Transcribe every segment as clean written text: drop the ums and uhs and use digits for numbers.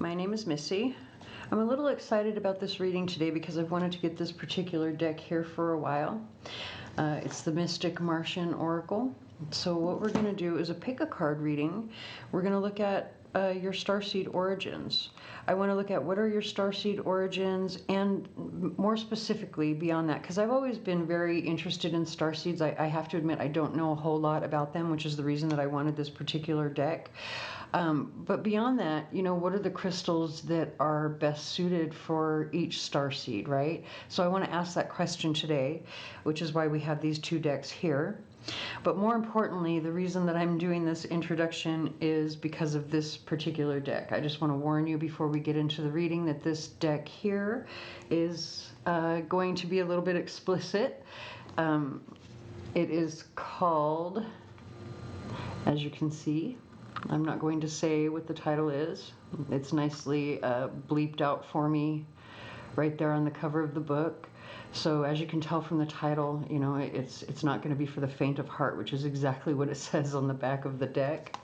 My name is Missy. I'm a little excited about this reading today because I've wanted to get this particular deck here for a while. It's the Mystic Martian Oracle. So what we're going to do is a pick a card reading. We're going to look at your starseed origins. I want to look at what are your starseed origins, and more specifically beyond that, because I've always been very interested in starseeds. I have to admit I don't know a whole lot about them, which is the reason that I wanted this particular deck. But beyond that, you know, what are the crystals that are best suited for each starseed, right? So I want to ask that question today, which is why we have these two decks here. But more importantly, the reason that I'm doing this introduction is because of this particular deck. I just want to warn you before we get into the reading that this deck here is going to be a little bit explicit. It is called, as you can see, I'm not going to say what the title is. It's nicely bleeped out for me right there on the cover of the book. So as you can tell from the title, you know, it's not going to be for the faint of heart, which is exactly what it says on the back of the deck.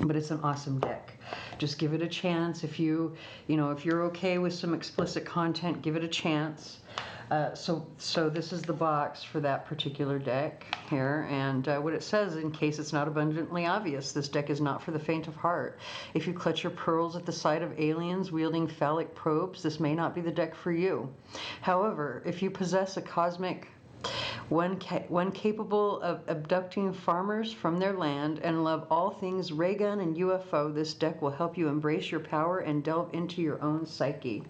But it's an awesome deck. Just give it a chance. If you're okay with some explicit content, give it a chance. So this is the box for that particular deck here, and what it says, in case it's not abundantly obvious, this deck is not for the faint of heart. If you clutch your pearls at the sight of aliens wielding phallic probes, this may not be the deck for you. However, if you possess a cosmic one capable of abducting farmers from their land and love all things ray gun and UFO, this deck will help you embrace your power and delve into your own psyche.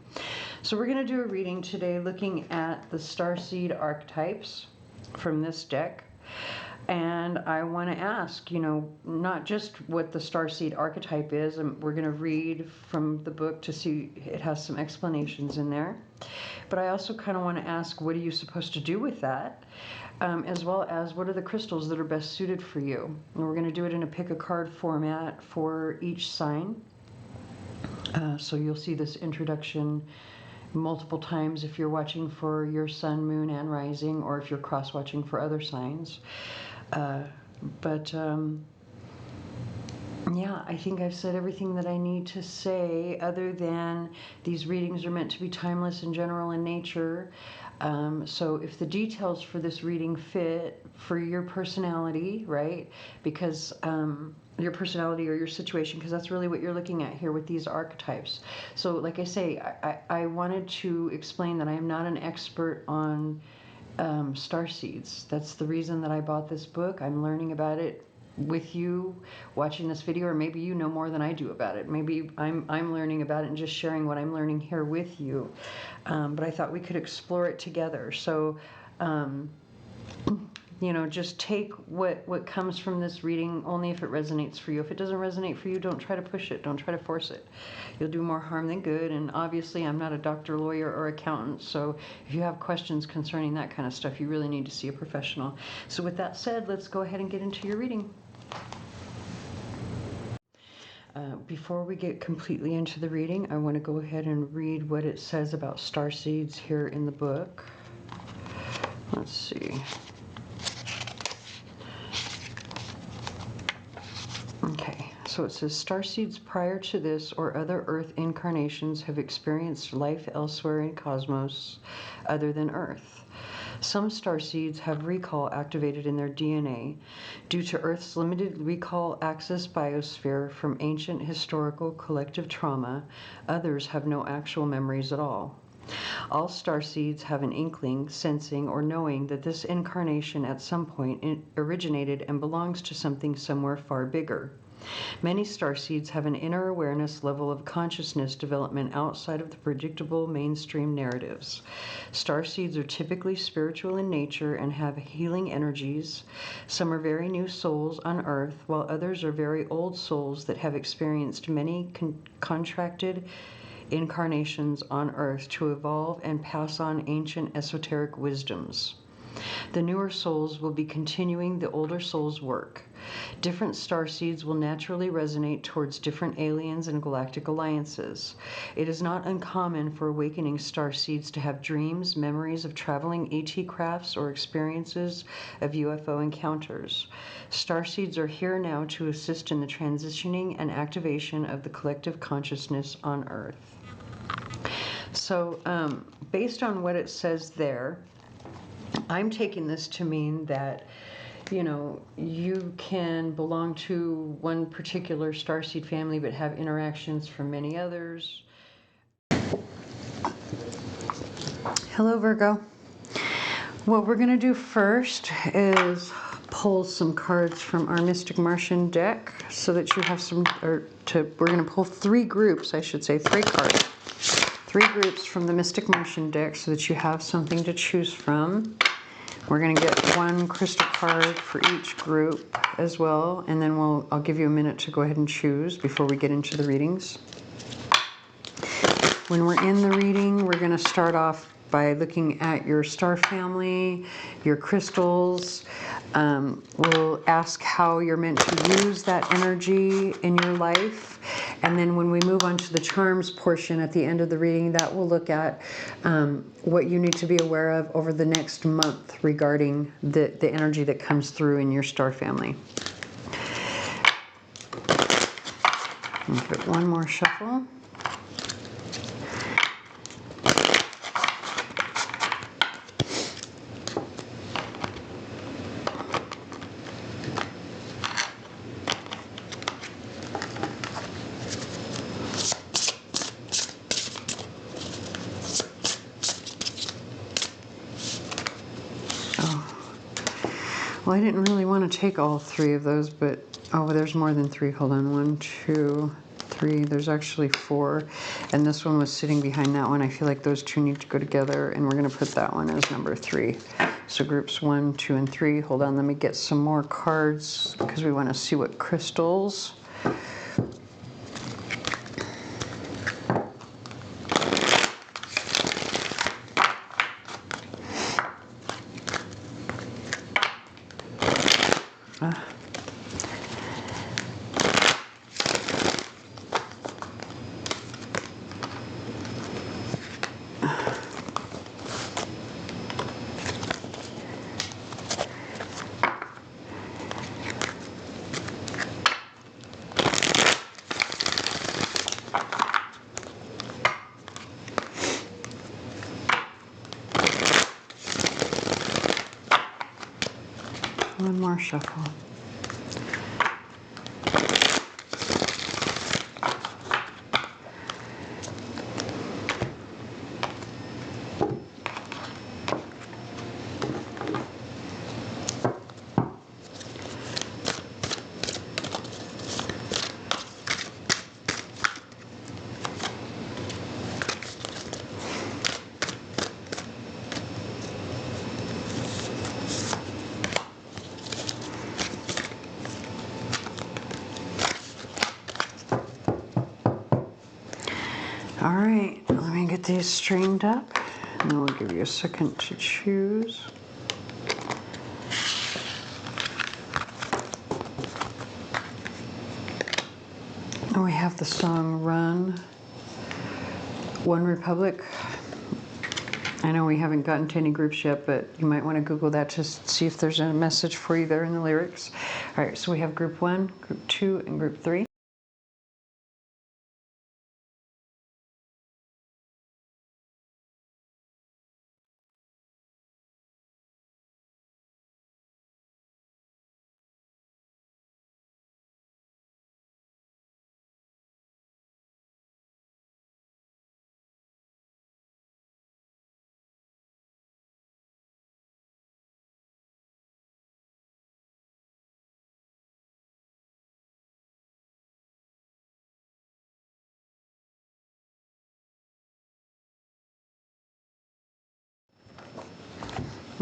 So we're going to do a reading today looking at the starseed archetypes from this deck. And I want to ask, you know, not just what the starseed archetype is, and we're going to read from the book to see, it has some explanations in there. But I also kind of want to ask, what are you supposed to do with that? As well as, what are the crystals that are best suited for you? And we're going to do it in a pick a card format for each sign. So you'll see this introduction multiple times if you're watching for your sun, moon, and rising, or if you're cross-watching for other signs. Yeah, I think I've said everything that I need to say, other than these readings are meant to be timeless and general in nature. So if the details for this reading fit for your personality, right, because your personality or your situation, because that's really what you're looking at here with these archetypes. So like I say, I wanted to explain that I am not an expert on starseeds. That's the reason that I bought this book. I'm learning about it with you watching this video, or maybe you know more than I do about it. Maybe I'm learning about it and just sharing what I'm learning here with you. But I thought we could explore it together. So you know, just take what comes from this reading only if it resonates for you. If it doesn't resonate for you, don't try to push it. Don't try to force it. You'll do more harm than good. And obviously, I'm not a doctor, lawyer, or accountant. So if you have questions concerning that kind of stuff, you really need to see a professional. So with that said, let's go ahead and get into your reading. Before we get completely into the reading, I want to go ahead and read what it says about starseeds here in the book. Let's see. Okay, so it says, starseeds prior to this or other Earth incarnations have experienced life elsewhere in cosmos other than Earth. Some starseeds have recall activated in their DNA due to Earth's limited recall access biosphere from ancient historical collective trauma. Others have no actual memories at all. All starseeds have an inkling, sensing, or knowing that this incarnation at some point originated and belongs to something somewhere far bigger. Many starseeds have an inner awareness level of consciousness development outside of the predictable mainstream narratives. Starseeds are typically spiritual in nature and have healing energies. Some are very new souls on Earth, while others are very old souls that have experienced many contracted incarnations on Earth to evolve and pass on ancient esoteric wisdoms. The newer souls will be continuing the older souls' work. Different starseeds will naturally resonate towards different aliens and galactic alliances. It is not uncommon for awakening starseeds to have dreams, memories of traveling AT crafts, or experiences of UFO encounters. Starseeds are here now to assist in the transitioning and activation of the collective consciousness on Earth. So, based on what it says there, I'm taking this to mean that, you know, you can belong to one particular starseed family but have interactions from many others. Hello, Virgo. What we're going to do first is pull some cards from our Mystic Martian deck so that you have some, we're going to pull 3 groups, I should say, 3 cards. 3 groups from the Mystic Martian deck so that you have something to choose from. We're going to get 1 crystal card for each group as well, and then I'll give you a minute to go ahead and choose before we get into the readings. When we're in the reading, we're going to start off by looking at your star family, your crystals. We'll ask how you're meant to use that energy in your life. And then when we move on to the charms portion at the end of the reading, that will look at what you need to be aware of over the next month regarding the energy that comes through in your star family. I'll give it one more shuffle. Well, I didn't really want to take all 3 of those, but, oh, there's more than 3. Hold on, 1, 2, 3. There's actually 4. And this one was sitting behind that one. I feel like those 2 need to go together, and we're going to put that one as number 3. So groups 1, 2, and 3. Hold on, let me get some more cards because we want to see what crystals. One more shuffle. All right, let me get these streamed up, and then we'll give you a second to choose. And we have the song Run, One Republic. I know we haven't gotten to any groups yet, but you might want to Google that to see if there's a message for you there in the lyrics. All right, so we have group 1, group 2, and group 3.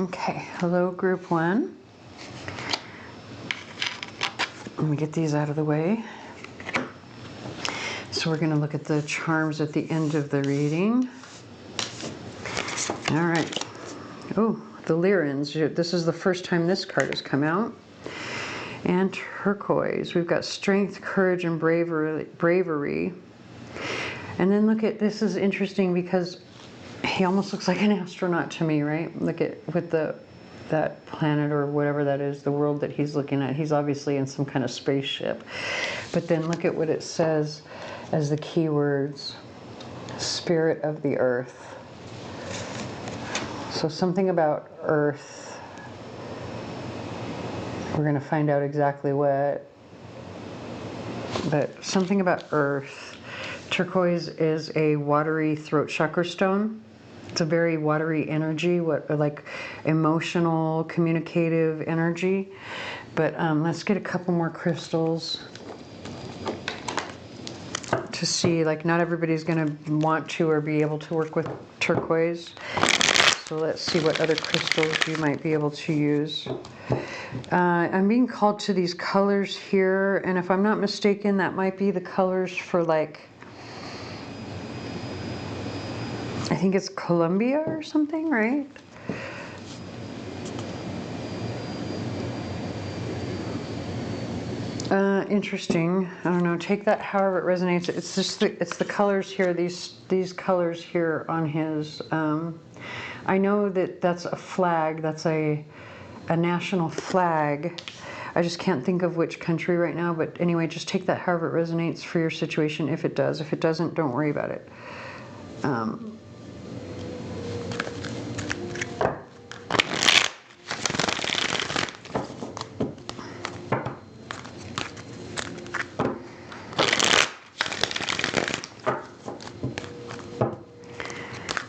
Okay, hello group 1. Let me get these out of the way. So we're going to look at the charms at the end of the reading. All right. Oh, the Lyrans. This is the first time this card has come out. And turquoise. We've got strength, courage, and bravery. And then look at, this is interesting because he almost looks like an astronaut to me, right? Look at, with that planet or whatever that is, the world that he's looking at. He's obviously in some kind of spaceship. But then look at what it says as the key words. Spirit of the earth. So something about earth. We're going to find out exactly what. But something about earth. Turquoise is a watery throat chakra stone. It's a very watery energy, like emotional, communicative energy. But let's get a couple more crystals to see. Like, not everybody's going to want to or be able to work with turquoise. So let's see what other crystals you might be able to use. I'm being called to these colors here, and if I'm not mistaken, that might be the colors for, like, I think it's Colombia or something, right? Interesting. I don't know. Take that however it resonates. It's just it's the colors here. These colors here on his. I know that that's a flag. That's a national flag. I just can't think of which country right now. But anyway, just take that however it resonates for your situation. If it does, if it doesn't, don't worry about it.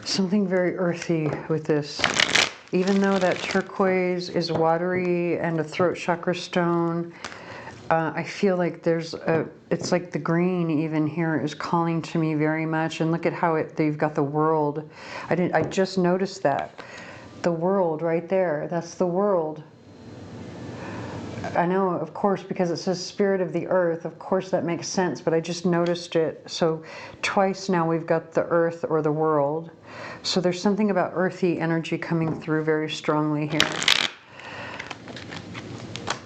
Something very earthy with this. Even though that turquoise is watery and a throat chakra stone, I feel like it's like the green even here is calling to me very much. And look at how they've got the world. I just noticed that. The world right there, that's the world. I know, of course, because it says spirit of the earth, of course that makes sense, but I just noticed it. So twice now we've got the earth or the world. So there's something about earthy energy coming through very strongly here.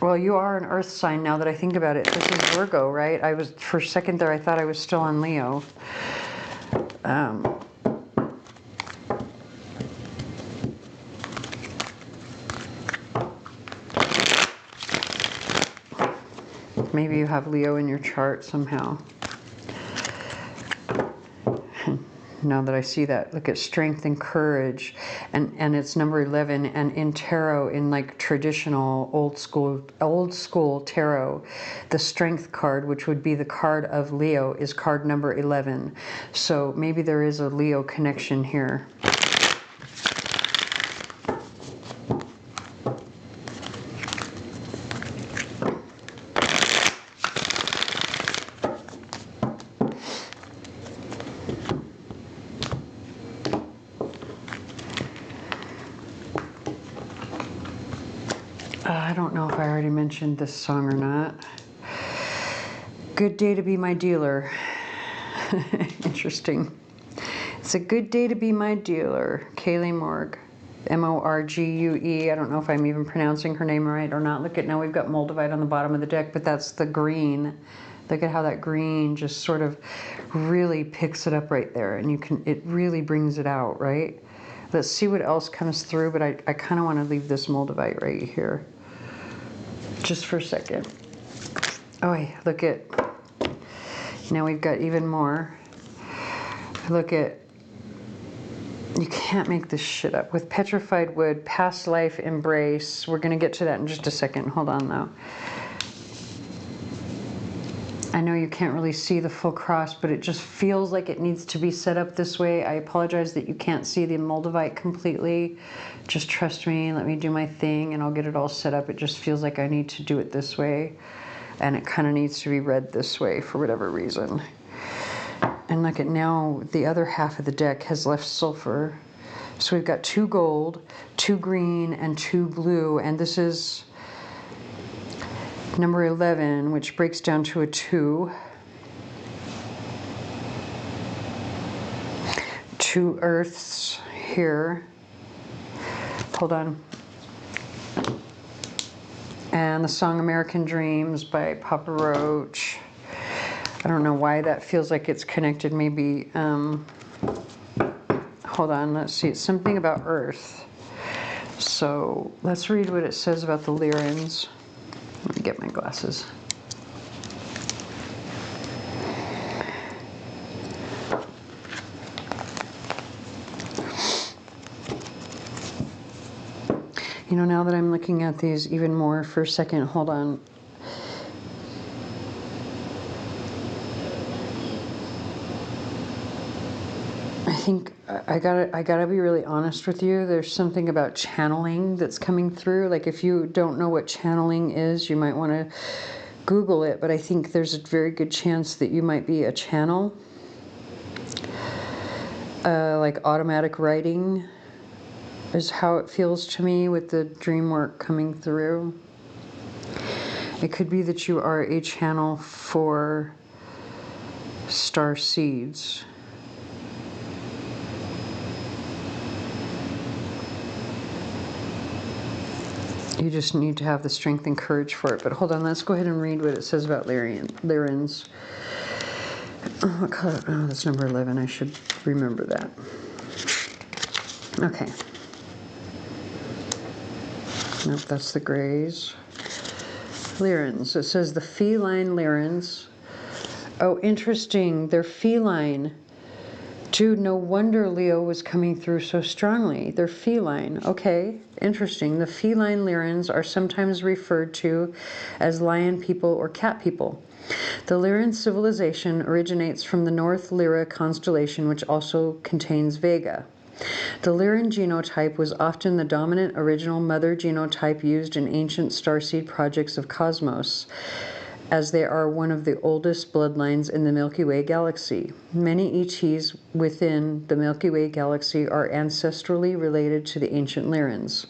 Well, you are an earth sign now that I think about it. This is Virgo, right? For a second there, I thought I was still on Leo. Maybe you have Leo in your chart somehow. Now that I see that, look at strength and courage, and it's number 11. And in tarot, in like traditional old school tarot, the strength card, which would be the card of Leo, is card number 11. So maybe there is a Leo connection here. I don't know if I already mentioned this song or not. Good day to be my dealer. Interesting. It's a good day to be my dealer. Kaylee Morgue. M-O-R-G-U-E. I don't know if I'm even pronouncing her name right or not. Look at, now we've got Moldavite on the bottom of the deck, but that's the green. Look at how that green just sort of really picks it up right there. And it really brings it out, right? Let's see what else comes through, but I kind of want to leave this Moldavite right here. Just for a second. Oh, yeah, look at, now we've got even more. Look at, you can't make this shit up. With petrified wood, past life embrace. We're going to get to that in just a second. Hold on, though. I know you can't really see the full cross, but it just feels like it needs to be set up this way. I apologize that you can't see the Moldavite completely. Just trust me, let me do my thing, and I'll get it all set up. It just feels like I need to do it this way, and it kind of needs to be read this way for whatever reason. And look at, now the other half of the deck has left sulfur. So we've got 2 gold, 2 green, and 2 blue, and this is number 11, which breaks down to a 2. 2 earths here. Hold on. And the song American Dreams by Papa Roach. I don't know why that feels like it's connected. Maybe, hold on, let's see. It's something about Earth. So let's read what it says about the Lyrans. Let me get my glasses. You know, now that I'm looking at these even more for a second, hold on. I think I gotta be really honest with you. There's something about channeling that's coming through. Like if you don't know what channeling is, you might want to Google it. But I think there's a very good chance that you might be a channel. Like automatic writing is how it feels to me with the dream work coming through. It could be that you are a channel for Starseeds. You just need to have the strength and courage for it. But hold on, let's go ahead and read what it says about Lyrans. Oh, what color? Oh, that's number 11. I should remember that. Okay. Nope, that's the grays. Lyrans. It says the feline Lyrans. Oh, interesting. They're feline. Dude, no wonder Leo was coming through so strongly. They're feline. Okay, interesting. The feline Lyrans are sometimes referred to as lion people or cat people. The Lyran civilization originates from the North Lyra constellation, which also contains Vega. The Lyran genotype was often the dominant original mother genotype used in ancient starseed projects of cosmos, as they are one of the oldest bloodlines in the Milky Way galaxy. Many ETs within the Milky Way galaxy are ancestrally related to the ancient Lyrans.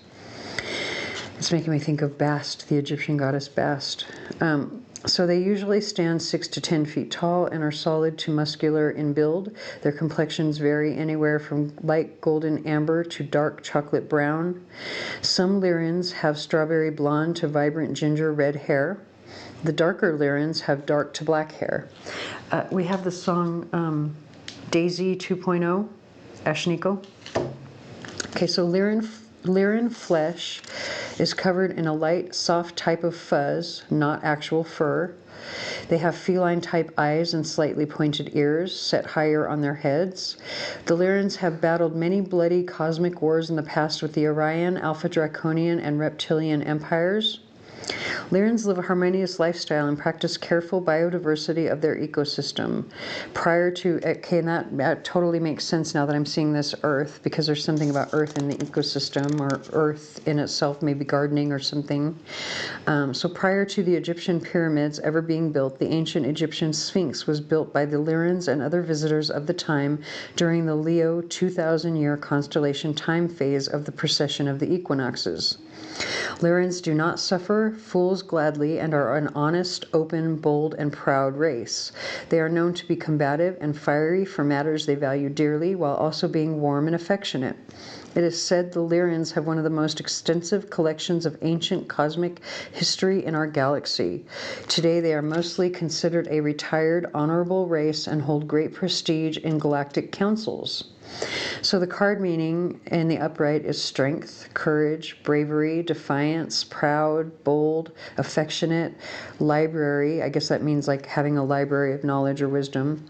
It's making me think of Bast, the Egyptian goddess Bast. So they usually stand 6 to 10 feet tall and are solid to muscular in build. Their complexions vary anywhere from light golden amber to dark chocolate brown. Some Lyrans have strawberry blonde to vibrant ginger red hair. The darker Lyrans have dark to black hair. We have the song Daisy 2.0, Ashniko. Okay, so Lyran flesh is covered in a light, soft type of fuzz, not actual fur. They have feline-type eyes and slightly pointed ears, set higher on their heads. The Lyrans have battled many bloody cosmic wars in the past with the Orion, Alpha Draconian, and Reptilian empires. Lyrans live a harmonious lifestyle and practice careful biodiversity of their ecosystem. Prior to, okay, and that totally makes sense now that I'm seeing this Earth, because there's something about Earth in the ecosystem, or Earth in itself, maybe gardening or something. So prior to the Egyptian pyramids ever being built, the ancient Egyptian Sphinx was built by the Lyrans and other visitors of the time during the Leo 2,000-year constellation time phase of the precession of the equinoxes. Lyrans do not suffer, fools gladly, and are an honest, open, bold, and proud race. They are known to be combative and fiery for matters they value dearly, while also being warm and affectionate. It is said the Lyrans have one of the most extensive collections of ancient cosmic history in our galaxy. Today they are mostly considered a retired, honorable race and hold great prestige in galactic councils. So the card meaning in the upright is strength, courage, bravery, defiance, proud, bold, affectionate, library. I guess that means like having a library of knowledge or wisdom.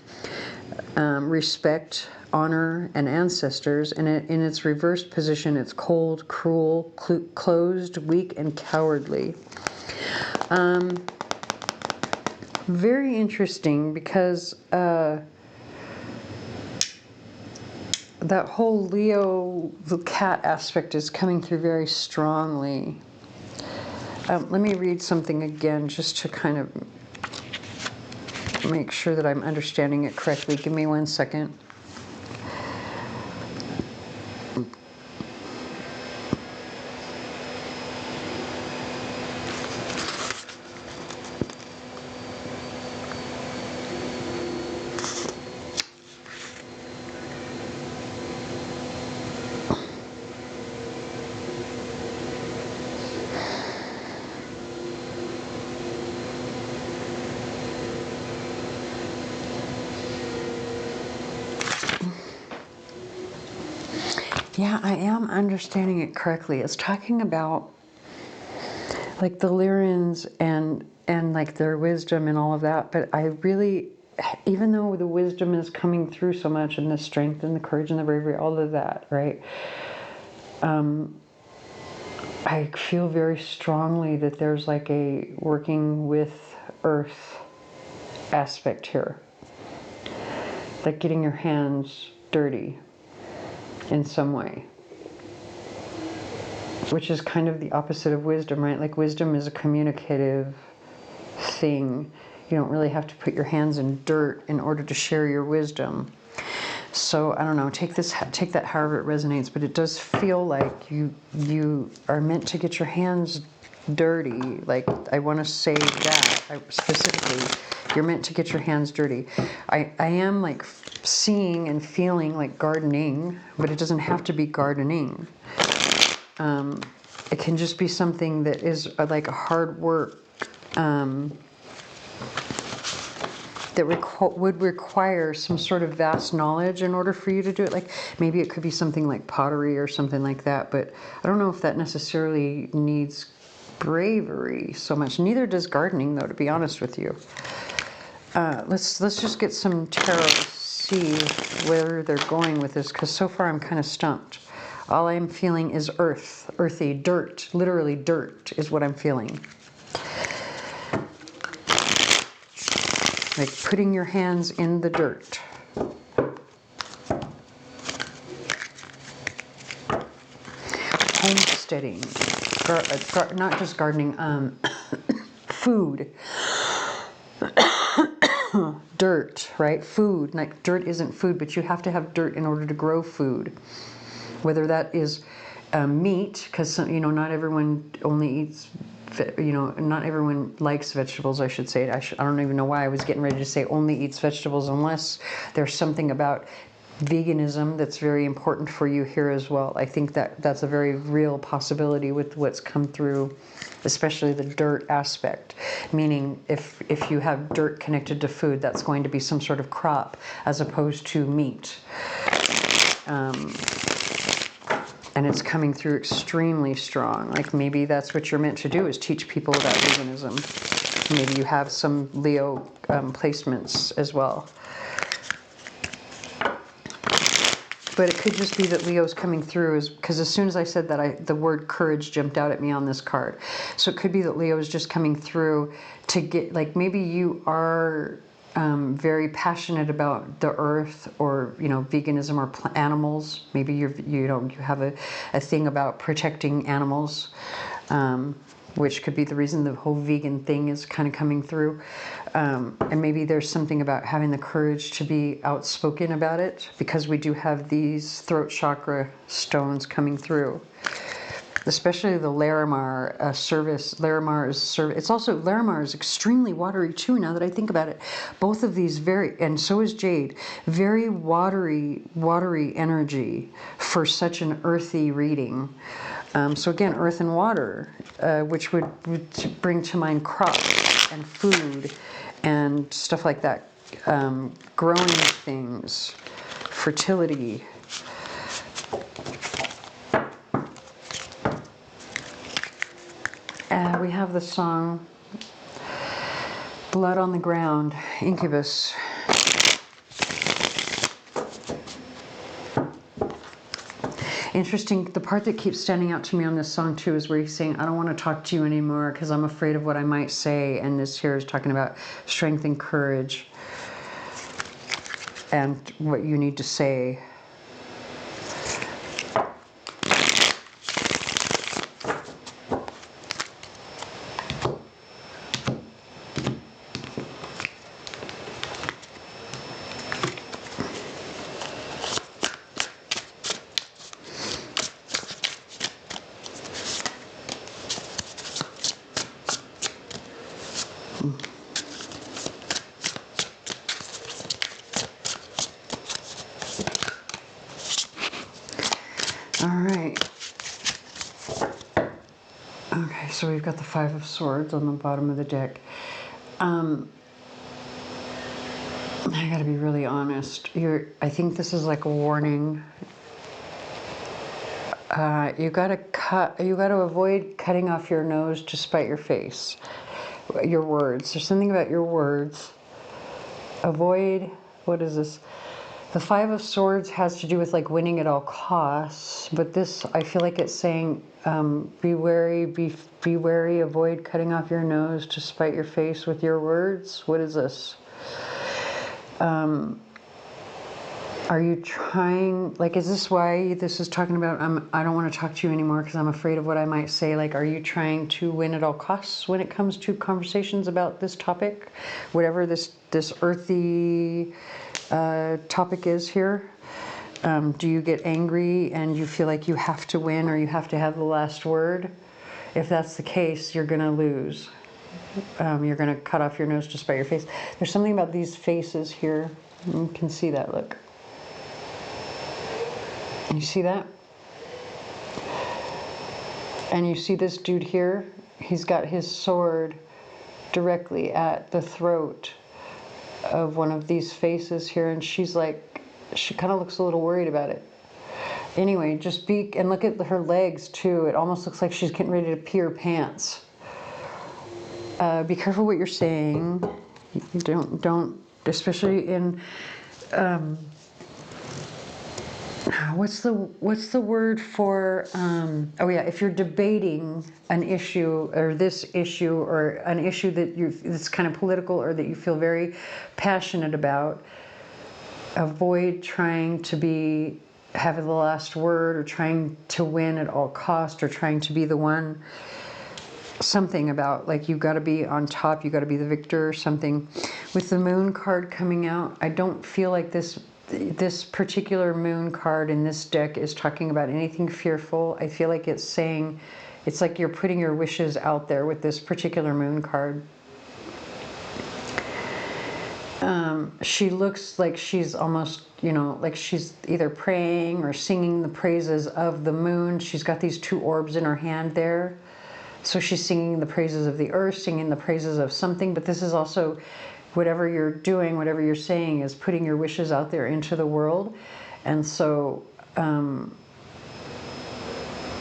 Respect, honor, and ancestors. And in its reversed position, it's cold, cruel, closed, weak, and cowardly. Very interesting because that whole Leo, the cat aspect is coming through very strongly. Let me read something again just to kind of make sure that I'm understanding it correctly. Give me 1 second. Yeah, I am understanding it correctly. It's talking about like the Lyrans and like their wisdom and all of that. But I really, even though the wisdom is coming through so much, and the strength and the courage and the bravery, all of that, right? I feel very strongly that there's like a working with earth aspect here. Like getting your hands dirty in some way. Which is kind of the opposite of wisdom, right? Like wisdom is a communicative thing. You don't really have to put your hands in dirt in order to share your wisdom. So I don't know, take that however it resonates, but it does feel like you are meant to get your hands dirty. Like I want to say that specifically, you're meant to get your hands dirty. I am like seeing and feeling like gardening, but it doesn't have to be gardening. It can just be something that is like a hard work that would require some sort of vast knowledge in order for you to do it. Like maybe it could be something like pottery or something like that, but I don't know if that necessarily needs bravery so much. Neither does gardening, though, to be honest with you. Let's just get some tarot to see where they're going with this, because so far I'm kind of stumped. All I'm feeling is earth, earthy, dirt. Literally dirt is what I'm feeling. Like putting your hands in the dirt. Homesteading. Not just gardening, food. Dirt, right? Food. Like dirt isn't food, but you have to have dirt in order to grow food. Whether that is meat, because not everyone only eats, not everyone likes vegetables, I should say. I don't even know why I was getting ready to say only eats vegetables, unless there's something about veganism that's very important for you here as well. I think that's a very real possibility with what's come through, especially the dirt aspect. Meaning if you have dirt connected to food, that's going to be some sort of crop as opposed to meat. And it's coming through extremely strong. Like maybe that's what you're meant to do, is teach people about veganism. Maybe you have some Leo placements as well. But it could just be that Leo's coming through, because as soon as I said that, the word courage jumped out at me on this card. So it could be that Leo is just coming through to get, like maybe you are very passionate about the earth, or veganism, or animals. Maybe you have a thing about protecting animals, which could be the reason the whole vegan thing is kind of coming through. And maybe there's something about having the courage to be outspoken about it, because we do have these throat chakra stones coming through. Especially the Lenormand service. Lenormand is service. It's also, Lenormand is extremely watery too, now that I think about it. Both of these and so is Jade, very watery energy for such an earthy reading. So again, earth and water, which would bring to mind crops and food and stuff like that. Growing things, fertility. We have the song Blood on the Ground, Incubus. Interesting, the part that keeps standing out to me on this song too is where he's saying, I don't want to talk to you anymore because I'm afraid of what I might say. And this here is talking about strength and courage and what you need to say. All right. Okay, so we've got the Five of Swords on the bottom of the deck. I gotta be really honest. I think this is like a warning. You gotta avoid cutting off your nose to spite your face. Your words. There's something about your words. Avoid, what is this? The Five of Swords has to do with like winning at all costs, but this, I feel like it's saying, be wary, be wary, avoid cutting off your nose to spite your face with your words. What is this? Are you trying, like, is this why this is talking about, I don't want to talk to you anymore because I'm afraid of what I might say? Like, are you trying to win at all costs when it comes to conversations about this topic? Whatever this earthy topic is here. Do you get angry and you feel like you have to win or you have to have the last word? If that's the case, you're going to lose. You're going to cut off your nose to spite your face. There's something about these faces here. You can see that, look. You see that? And you see this dude here? He's got his sword directly at the throat of one of these faces here, and she's like, she kind of looks a little worried about it. Anyway, just and look at her legs too. It almost looks like she's getting ready to pee her pants. Be careful what you're saying. Don't, especially in, what's the word for, oh yeah, if you're debating an issue or this issue or an issue that's kind of political or that you feel very passionate about, avoid trying to have the last word or trying to win at all cost or trying to be the one. Something about like you got to be on top, you got to be the victor or something. With the moon card coming out, I don't feel like this particular moon card in this deck is talking about anything fearful. I feel like it's saying, it's like you're putting your wishes out there with this particular moon card. She looks like she's almost, like she's either praying or singing the praises of the moon. She's got these two orbs in her hand there. So she's singing the praises of the earth, singing the praises of something, but this is also whatever you're doing, whatever you're saying is putting your wishes out there into the world. And so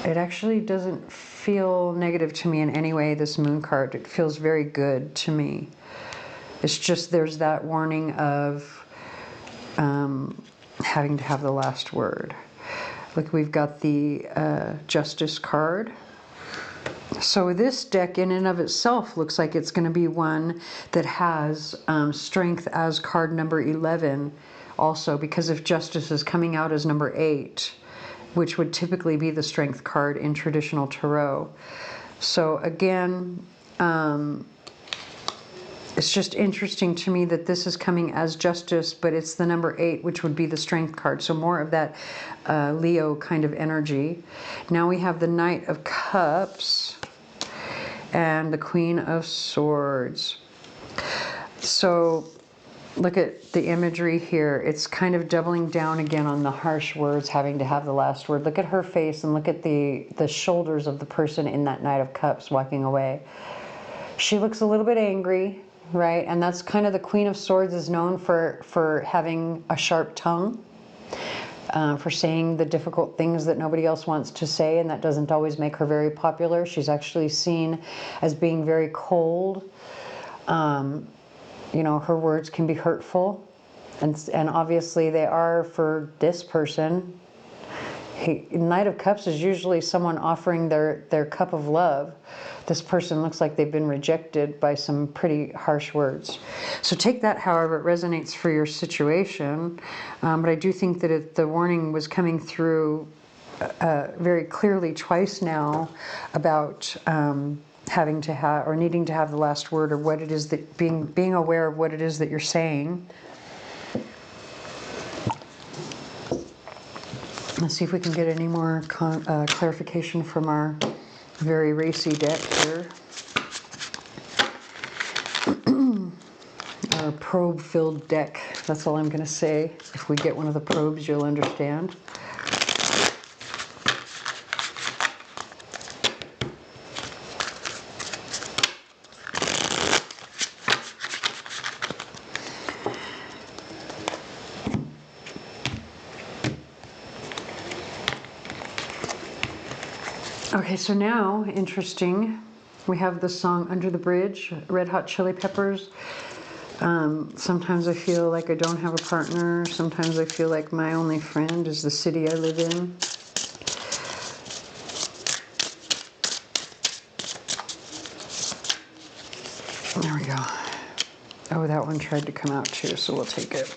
it actually doesn't feel negative to me in any way, this moon card. It feels very good to me. It's just there's that warning of having to have the last word. Look, we've got the Justice card. So this deck in and of itself looks like it's going to be one that has strength as card number 11 also, because if Justice is coming out as number 8, which would typically be the strength card in traditional tarot. So again, it's just interesting to me that this is coming as Justice, but it's the number 8, which would be the strength card. So more of that Leo kind of energy. Now we have the Knight of Cups and the Queen of Swords. So look at the imagery here. It's kind of doubling down again on the harsh words, having to have the last word. Look at her face and look at the shoulders of the person in that Knight of Cups walking away. She looks a little bit angry, right? And that's kind of the Queen of Swords is known for having a sharp tongue, for saying the difficult things that nobody else wants to say, and that doesn't always make her very popular. She's actually seen as being very cold. Her words can be hurtful, and obviously they are for this person. Knight of Cups is usually someone offering their cup of love. This person looks like they've been rejected by some pretty harsh words. So take that however it resonates for your situation. But I do think that the warning was coming through very clearly twice now about having to have or needing to have the last word, or what it is that being aware of what it is that you're saying. Let's see if we can get any more clarification from our very racy deck here. Our probe-filled deck. That's all I'm going to say. If we get one of the probes, you'll understand. Okay, so now, interesting, we have the song Under the Bridge, Red Hot Chili Peppers. Sometimes I feel like I don't have a partner. Sometimes I feel like my only friend is the city I live in. There we go. Oh, that one tried to come out too, so we'll take it.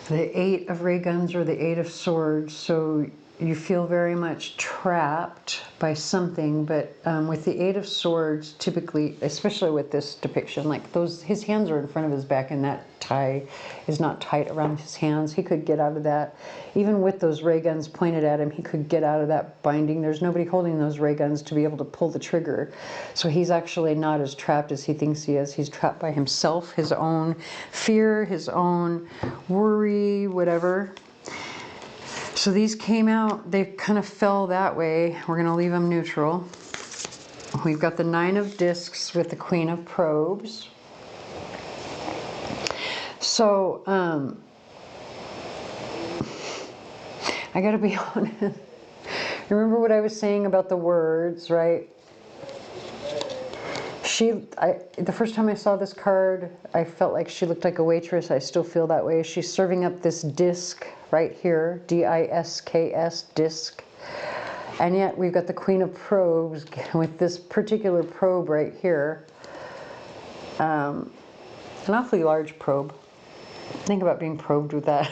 The Eight of Ray Guns or the Eight of Swords. So you feel very much trapped by something, but with the Eight of Swords, typically, especially with this depiction, like his hands are in front of his back and that tie is not tight around his hands. He could get out of that. Even with those ray guns pointed at him, he could get out of that binding. There's nobody holding those ray guns to be able to pull the trigger. So he's actually not as trapped as he thinks he is. He's trapped by himself, his own fear, his own worry, whatever. So these came out, they kind of fell that way. We're going to leave them neutral. We've got the Nine of Discs with the Queen of Probes. So, I gotta be honest. Remember what I was saying about the words, right? The first time I saw this card, I felt like she looked like a waitress. I still feel that way. She's serving up this disc right here, D-I-S-K-S, disc. And yet we've got the Queen of Probes with this particular probe right here. An awfully large probe. Think about being probed with that.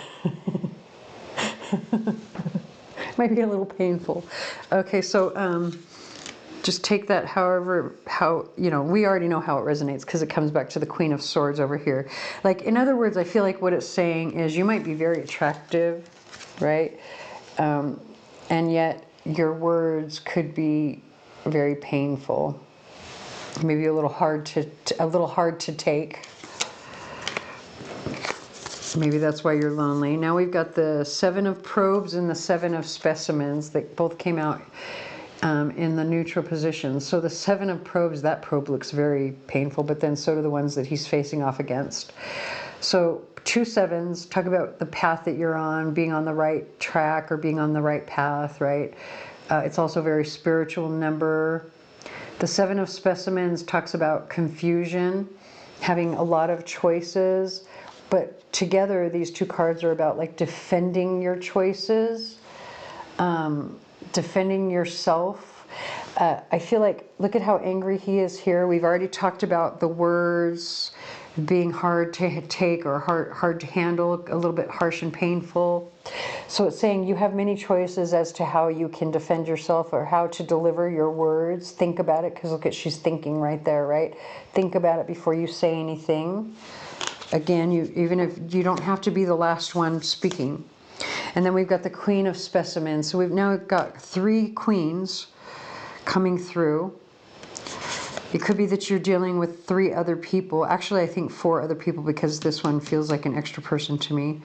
Might be a little painful. Okay, so just take that we already know how it resonates because it comes back to the Queen of Swords over here. Like, in other words, I feel like what it's saying is you might be very attractive, right? And yet your words could be very painful. Maybe a little hard to take. Maybe that's why you're lonely. Now we've got the Seven of Probes and the Seven of Specimens that both came out in the neutral position. So the Seven of Probes, that probe looks very painful, but then so do the ones that he's facing off against. So two sevens, talk about the path that you're on, being on the right track or being on the right path, right? It's also a very spiritual number. The Seven of Specimens talks about confusion, having a lot of choices, but together these two cards are about like defending your choices, defending yourself. I feel like, look at how angry he is here. We've already talked about the words being hard to take or hard to handle, a little bit harsh and painful. So it's saying you have many choices as to how you can defend yourself or how to deliver your words. Think about it, because look at, she's thinking right there, right? Think about it before you say anything. Again, even if you don't have to be the last one speaking. And then we've got the Queen of Specimens. So we've now got three queens coming through. It could be that you're dealing with three other people. Actually, I think four other people, because this one feels like an extra person to me.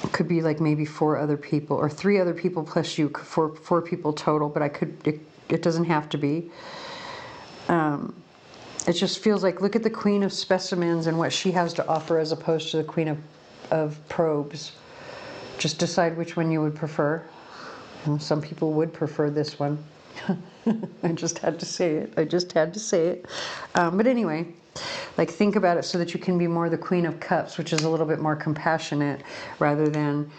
It could be like maybe four other people or three other people plus you, four people total, but it doesn't have to be. It just feels like, look at the Queen of Specimens and what she has to offer as opposed to the Queen of Probes. Just decide which one you would prefer. Some people would prefer this one. I just had to say it. But anyway, like, think about it so that you can be more the Queen of Cups, which is a little bit more compassionate, rather than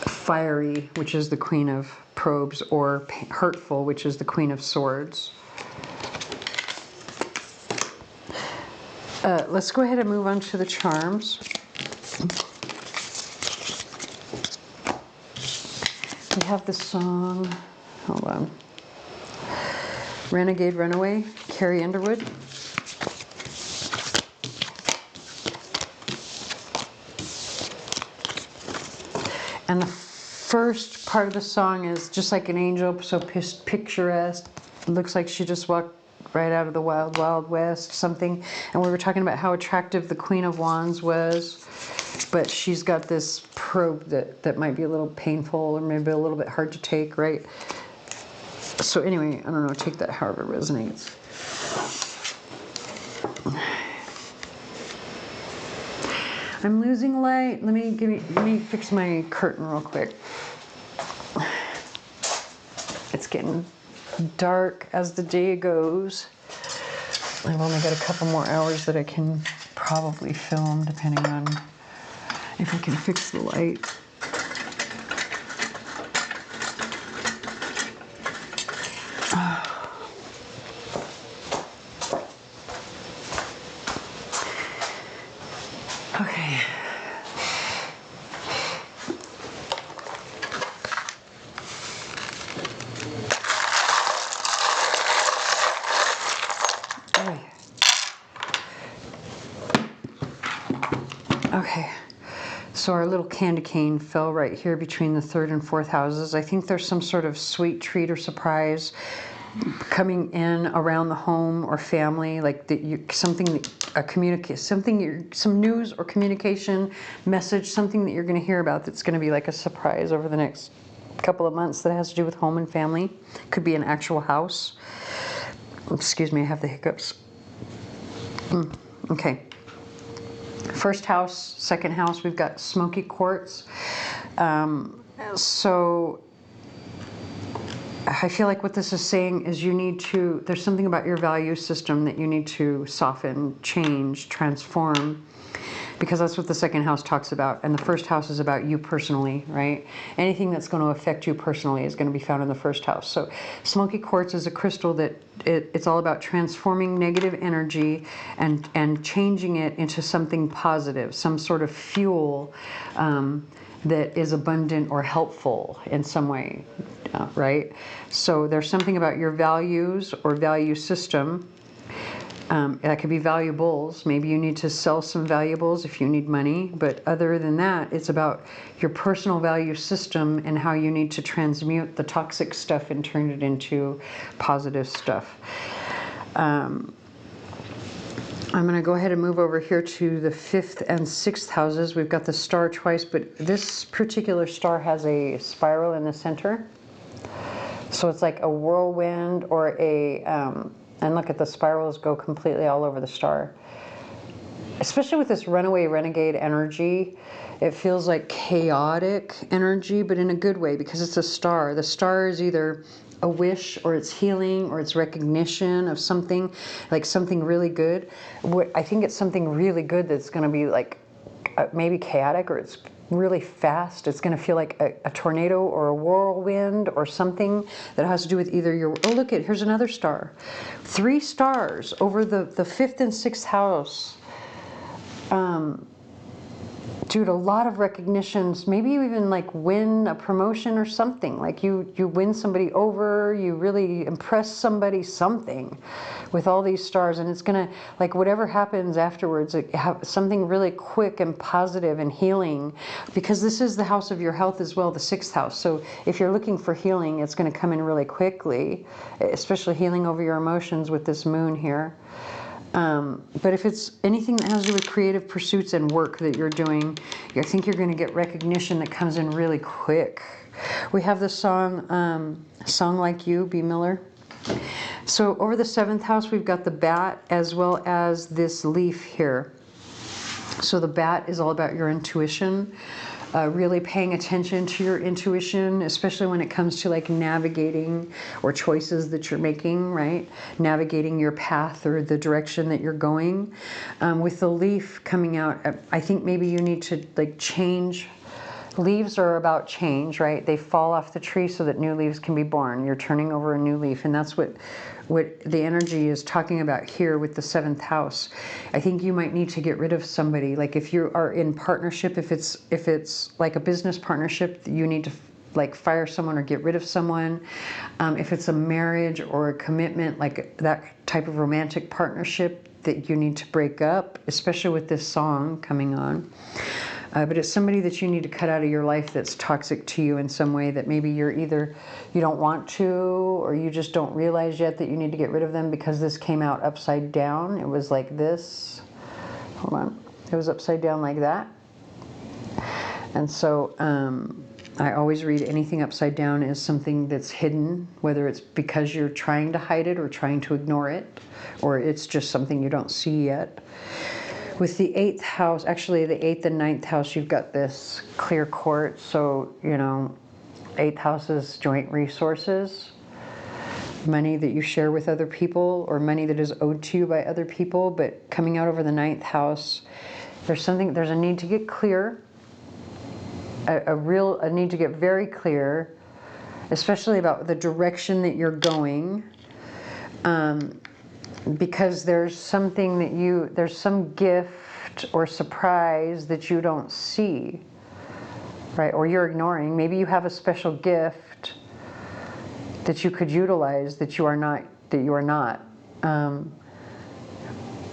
fiery, which is the Queen of Probes, or hurtful, which is the Queen of Swords. Let's go ahead and move on to the charms. We have the song, hold on, Renegade Runaway, Carrie Underwood. And the first part of the song is just like an angel, so picturesque. It looks like she just walked right out of the wild, wild west, something. And we were talking about how attractive the Queen of Wands was, but she's got this probe that might be a little painful or maybe a little bit hard to take, right? So anyway, I don't know, take that however it resonates. I'm losing light. Let me fix my curtain real quick. It's getting dark as the day goes. I've only got a couple more hours that I can probably film, depending on if I can fix the light. Okay. Okay, so our little candy cane fell right here between the 3rd and 4th houses. I think there's some sort of sweet treat or surprise coming in around the home or family, like something, some news or communication message, something that you're going to hear about that's going to be like a surprise over the next couple of months that has to do with home and family. Could be an actual house. Excuse me, I have the hiccups. Okay. First house, second house, we've got smoky quartz. So I feel like what this is saying is there's something about your value system that you need to soften, change, transform, because that's what the second house talks about. And the first house is about you personally, right? Anything that's going to affect you personally is going to be found in the first house. So smoky quartz is a crystal that it's all about transforming negative energy and changing it into something positive, some sort of fuel that is abundant or helpful in some way, right? So there's something about your values or value system. That could be valuables. Maybe you need to sell some valuables if you need money. But other than that, it's about your personal value system and how you need to transmute the toxic stuff and turn it into positive stuff. I'm going to go ahead and move over here to the 5th and 6th houses. We've got the star twice, but this particular star has a spiral in the center. So it's like a whirlwind or and look at the spirals go completely all over the star. Especially with this runaway renegade energy, it feels like chaotic energy, but in a good way because it's a star. The star is either a wish or it's healing or it's recognition of something, like something really good. I think it's something really good that's going to be like maybe chaotic or it's really fast. It's going to feel like a tornado or a whirlwind or something that has to do with either here's another star. 3 stars over the 5th and 6th house. Dude, a lot of recognitions. Maybe you even like win a promotion or something. Like you win somebody over, you really impress somebody, something with all these stars. And it's gonna, like whatever happens afterwards, have something really quick and positive and healing, because this is the house of your health as well, the 6th house. So if you're looking for healing, it's gonna come in really quickly, especially healing over your emotions with this moon here. But if it's anything that has to do with creative pursuits and work that you're doing, I think you're going to get recognition that comes in really quick. We have the song, Song Like You, B. Miller. So over the 7th house, we've got the bat as well as this leaf here. So the bat is all about your intuition. Really paying attention to your intuition, especially when it comes to like navigating or choices that you're making, right? Navigating your path or the direction that you're going. With the leaf coming out, I think maybe you need to like change. Leaves are about change, right? They fall off the tree so that new leaves can be born. You're turning over a new leaf, and that's what the energy is talking about here with the 7th house. I think you might need to get rid of somebody. Like if you are in partnership, if it's like a business partnership, you need to like fire someone or get rid of someone. If it's a marriage or a commitment, like that type of romantic partnership that you need to break up, especially with this song coming on. But it's somebody that you need to cut out of your life that's toxic to you in some way, that maybe you don't want to, or you just don't realize yet that you need to get rid of them because this came out upside down. It was like this. Hold on. It was upside down like that. And so I always read anything upside down as something that's hidden, whether it's because you're trying to hide it or trying to ignore it, or it's just something you don't see yet. With the 8th house, actually the 8th and 9th house, you've got this clear court. So, you know, 8th house is joint resources, money that you share with other people or money that is owed to you by other people. But coming out over the 9th house, there's a need to get clear, a need to get very clear, especially about the direction that you're going. Because there's something that there's some gift or surprise that you don't see, right? Or you're ignoring. Maybe you have a special gift that you could utilize that you are not.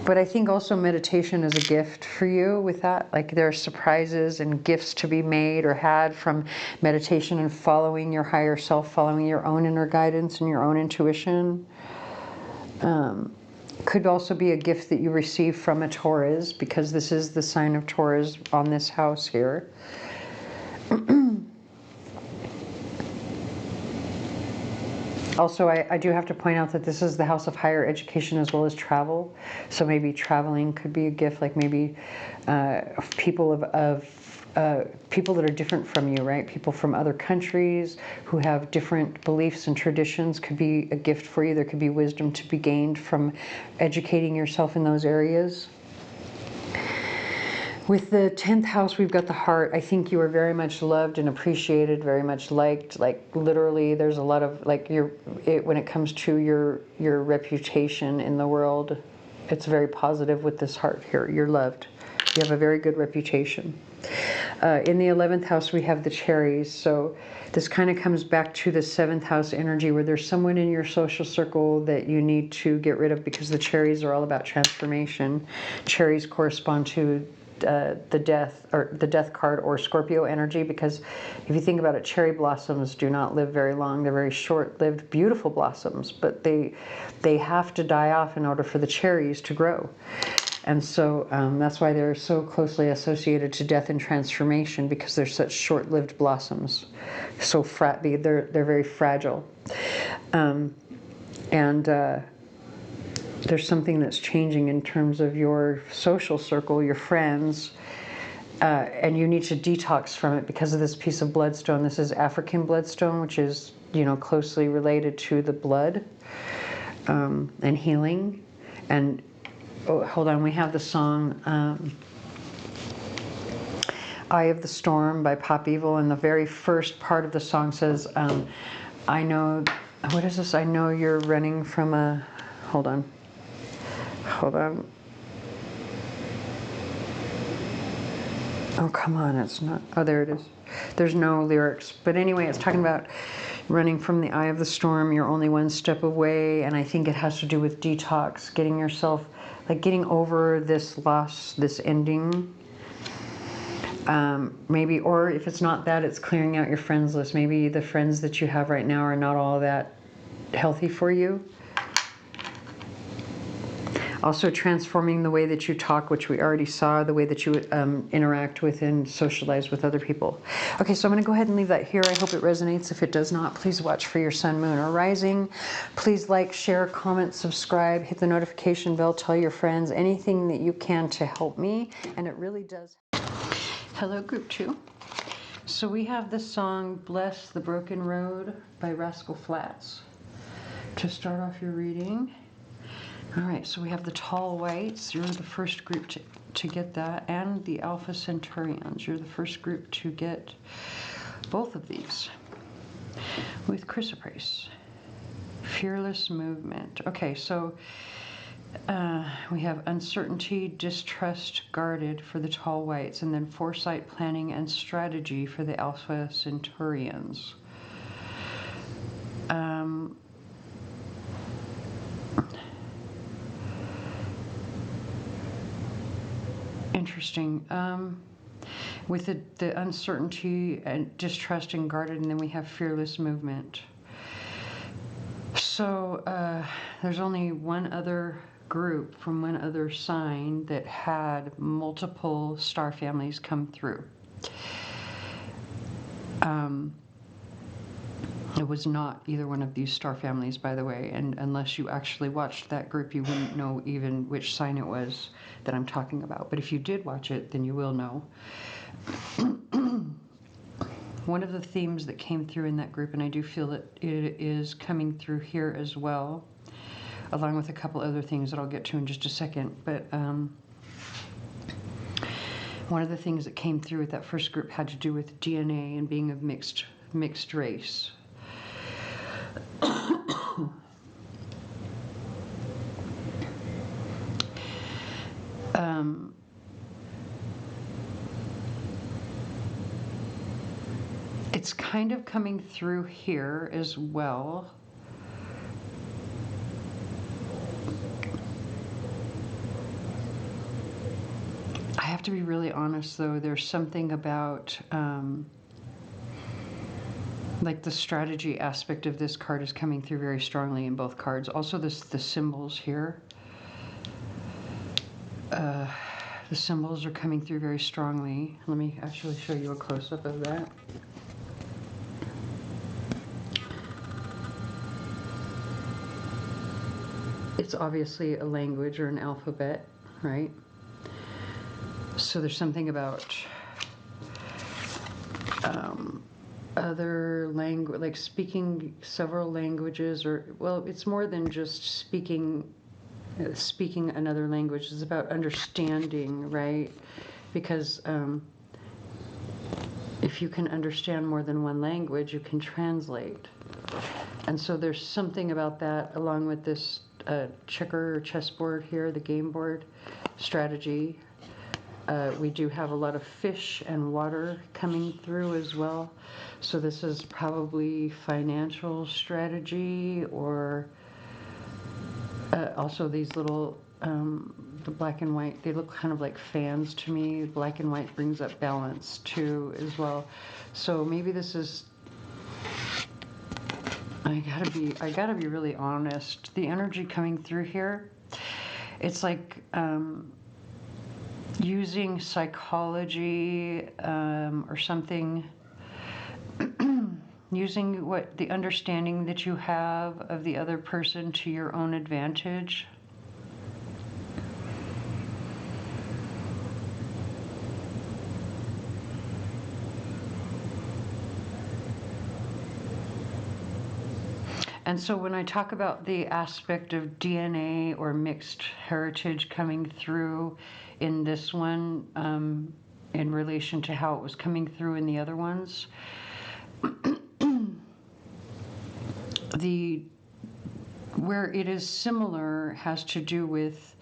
But I think also meditation is a gift for you with that. Like there are surprises and gifts to be made or had from meditation and following your higher self, following your own inner guidance and your own intuition. Could also be a gift that you receive from a Taurus, because this is the sign of Taurus on this house here. Also, I do have to point out that this is the house of higher education as well as travel. So maybe traveling could be a gift, like maybe people people that are different from you, right? People from other countries who have different beliefs and traditions could be a gift for you. There could be wisdom to be gained from educating yourself in those areas. With the 10th house, we've got the heart. I think you are very much loved and appreciated, very much liked. Like literally, there's a lot of like when it comes to your reputation in the world, it's very positive with this heart here. You're loved. You have a very good reputation. In the 11th house, we have the cherries. So this kind of comes back to the 7th house energy, where there's someone in your social circle that you need to get rid of, because the cherries are all about transformation. Cherries correspond to the death card, or Scorpio energy, because if you think about it, cherry blossoms do not live very long. They're very short-lived, beautiful blossoms, but they have to die off in order for the cherries to grow. And so that's why they're so closely associated to death and transformation, because they're such short-lived blossoms. So they're very fragile. There's something that's changing in terms of your social circle, your friends, and you need to detox from it because of this piece of bloodstone. This is African bloodstone, which is, you know, closely related to the blood and healing. And oh, hold on, we have the song Eye of the Storm by Pop Evil, and the very first part of the song says, I know, what is this? I know you're running from a, hold on. Oh, come on, it's not, oh, there it is. There's no lyrics. But anyway, it's talking about running from the eye of the storm. You're only one step away, and I think it has to do with detox, getting yourself, like getting over this loss, this ending. Maybe, or if it's not that, it's clearing out your friends list. Maybe the friends that you have right now are not all that healthy for you. Also transforming the way that you talk, which we already saw, the way that you interact with and socialize with other people. Okay, so I'm going to go ahead and leave that here. I hope it resonates. If it does not, please watch for your sun, moon, or rising. Please like, share, comment, subscribe, hit the notification bell, tell your friends, anything that you can to help me, and it really does. Hello, Group 2. So we have the song Bless the Broken Road by Rascal Flatts to start off your reading. All right, so we have the Tall Whites. You're the first group to get that, and the Alpha Centaurians. You're the first group to get both of these with chrysoprase. Fearless movement. Okay, so we have uncertainty, distrust, guarded for the Tall Whites, and then foresight, planning, and strategy for the Alpha Centaurians. Interesting. With the uncertainty and distrust and guarded, and then we have fearless movement. So there's only one other group from one other sign that had multiple star families come through. It was not either one of these star families, by the way, and unless you actually watched that group, you wouldn't know even which sign it was that I'm talking about. But if you did watch it, then you will know. One of the themes that came through in that group, and I do feel that it is coming through here as well, along with a couple other things that I'll get to in just a second, but one of the things that came through with that first group had to do with DNA and being of mixed race. It's kind of coming through here as well. I have to be really honest, though. There's something about like the strategy aspect of this card is coming through very strongly in both cards. Also, the symbols here. The symbols are coming through very strongly. Let me actually show you a close-up of that. It's obviously a language or an alphabet, right? So there's something about other language, like speaking several languages, or, well, it's more than just speaking another language. It's about understanding, right? Because if you can understand more than one language, you can translate. And so there's something about that, along with this checker or chessboard here, the game board strategy. We do have a lot of fish and water coming through as well. So this is probably financial strategy, or also these little, the black and white, they look kind of like fans to me. Black and white brings up balance too as well. So maybe this is, I gotta be really honest. The energy coming through here, it's like using psychology or something, using what the understanding that you have of the other person to your own advantage. And so when I talk about the aspect of DNA or mixed heritage coming through in this one, in relation to how it was coming through in the other ones, where it is similar has to do with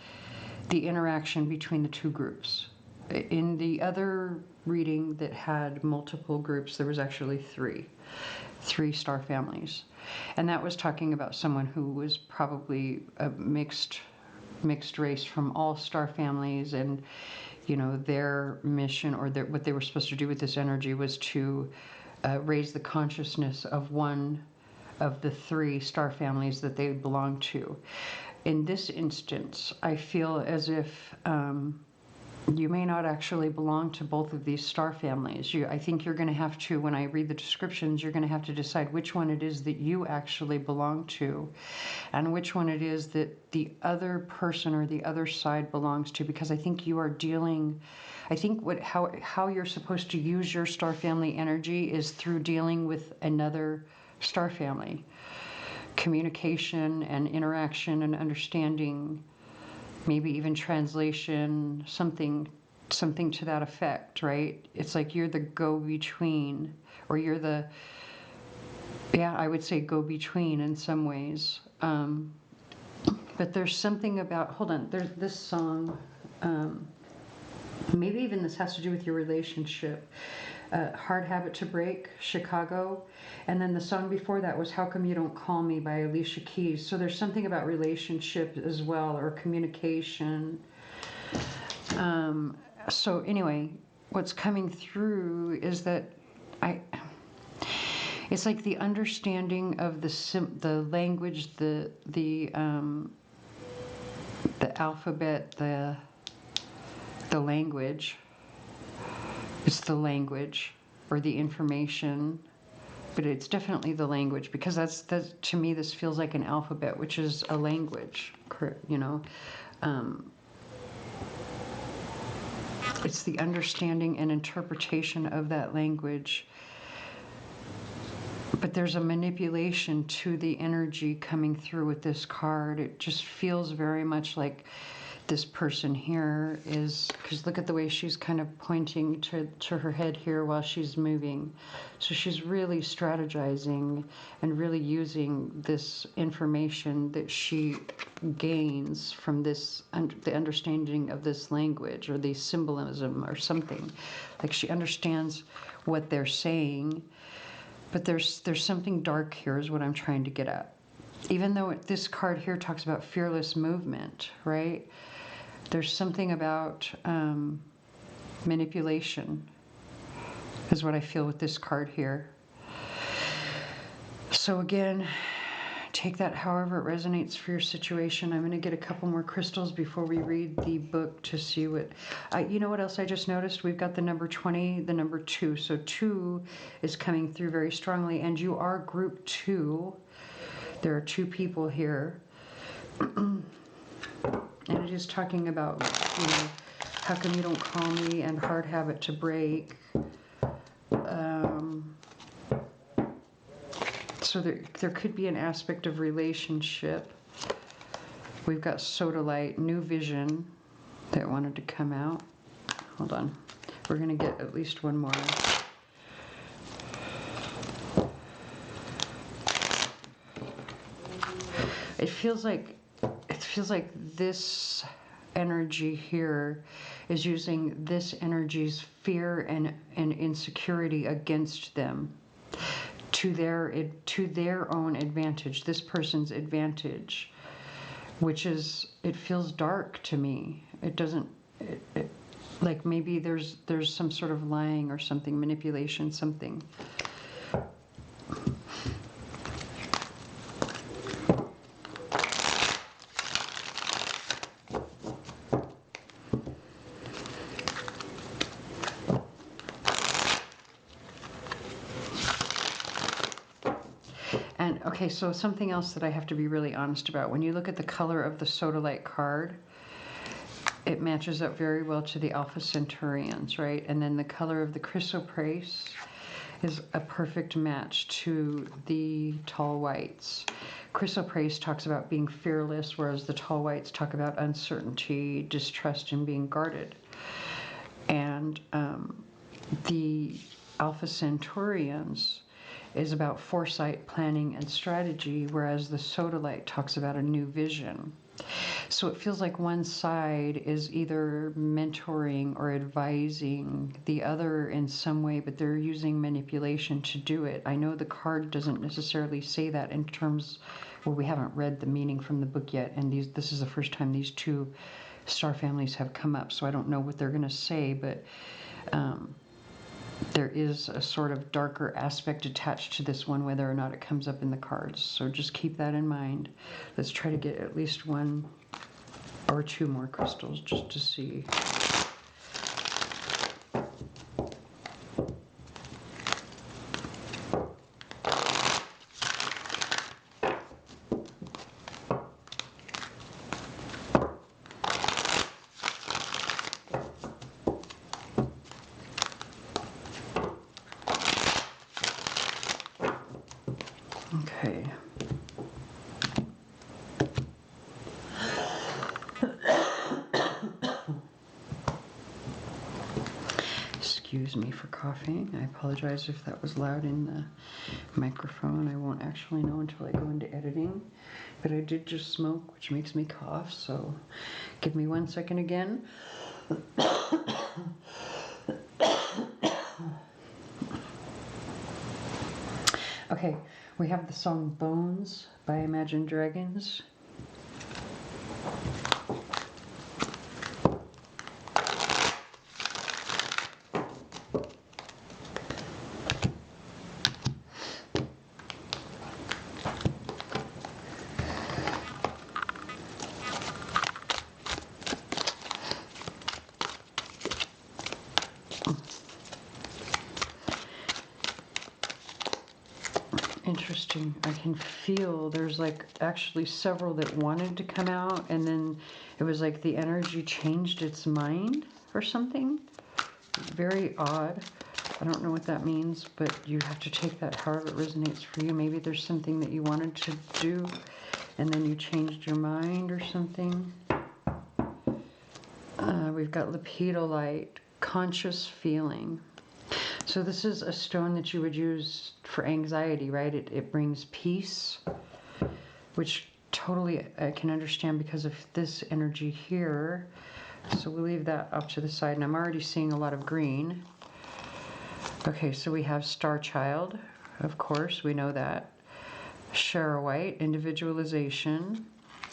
the interaction between the two groups. In the other reading that had multiple groups, there was actually three star families. And that was talking about someone who was probably a mixed race from all star families, and you know, their mission, or what they were supposed to do with this energy was to raise the consciousness of one of the three star families that they belong to. In this instance, I feel as if you may not actually belong to both of these star families. I think you're going to have to, when I read the descriptions, you're going to have to decide which one it is that you actually belong to, and which one it is that the other person or the other side belongs to. Because I think you are dealing, I think how you're supposed to use your star family energy is through dealing with another star family. Communication and interaction and understanding, maybe even translation, something to that effect, right? It's like you're the go-between, or you're the, yeah, I would say go-between in some ways. But there's something about, hold on, there's this song, maybe even this has to do with your relationship. Hard Habit to Break, Chicago. And then the song before that was How Come You Don't Call Me by Alicia Keys. So there's something about relationship as well, or communication. So anyway, what's coming through is that it's like the understanding of the language, the alphabet, the language. It's the language or the information but it's definitely the language, because that's to me, this feels like an alphabet, which is a language, you know. It's the understanding and interpretation of that language. But there's a manipulation to the energy coming through with this card. It just feels very much like this person here is, because look at the way she's kind of pointing to her head here while she's moving. So she's really strategizing and really using this information that she gains from this, the understanding of this language or the symbolism or something. Like she understands what they're saying, but there's something dark here is what I'm trying to get at. Even though this card here talks about fearless movement, right? There's something about manipulation is what I feel with this card here. So again, take that however it resonates for your situation. I'm going to get a couple more crystals before we read the book to see what... you know what else I just noticed? We've got the number 20, the number 2. So 2 is coming through very strongly, and you are group 2. There are 2 people here. And it is talking about, you know, how come you don't call me, and hard habit to break. So there could be an aspect of relationship. We've got sodalite, new vision that wanted to come out. Hold on. We're going to get at least one more. It feels like this energy here is using this energy's fear and insecurity against them to their own advantage, this person's advantage, which is, it feels dark to me. It doesn't, like maybe there's some sort of lying or something, manipulation, something. And okay, so something else that I have to be really honest about. When you look at the color of the sodalite card, it matches up very well to the Alpha Centaurians, right? And then the color of the chrysoprase is a perfect match to the tall whites. Chrysoprase talks about being fearless, whereas the tall whites talk about uncertainty, distrust, and being guarded. And the Alpha Centaurians is about foresight, planning, and strategy, whereas the sodalite talks about a new vision. So it feels like one side is either mentoring or advising the other in some way, but they're using manipulation to do it. I know the card doesn't necessarily say that in terms, well, we haven't read the meaning from the book yet, and this is the first time these 2 star families have come up, so I don't know what they're going to say, but there is a sort of darker aspect attached to this one, whether or not it comes up in the cards. So just keep that in mind. Let's try to get at least 1 or 2 more crystals just to see. Okay. Excuse me for coughing. I apologize if that was loud in the microphone. I won't actually know until I go into editing. But I did just smoke, which makes me cough, so give me 1 second again. Okay, we have the song Bones by Imagine Dragons. Interesting. I can feel there's like actually several that wanted to come out, and then it was like the energy changed its mind or something. Very odd. I don't know what that means, but you have to take that however it resonates for you. Maybe there's something that you wanted to do and then you changed your mind or something. We've got lepidolite, conscious feeling. So this is a stone that you would use for anxiety, right? It brings peace, which totally I can understand because of this energy here. So we'll leave that up to the side, and I'm already seeing a lot of green. Okay, so we have Star Child, of course, we know that. Charoite, individualization.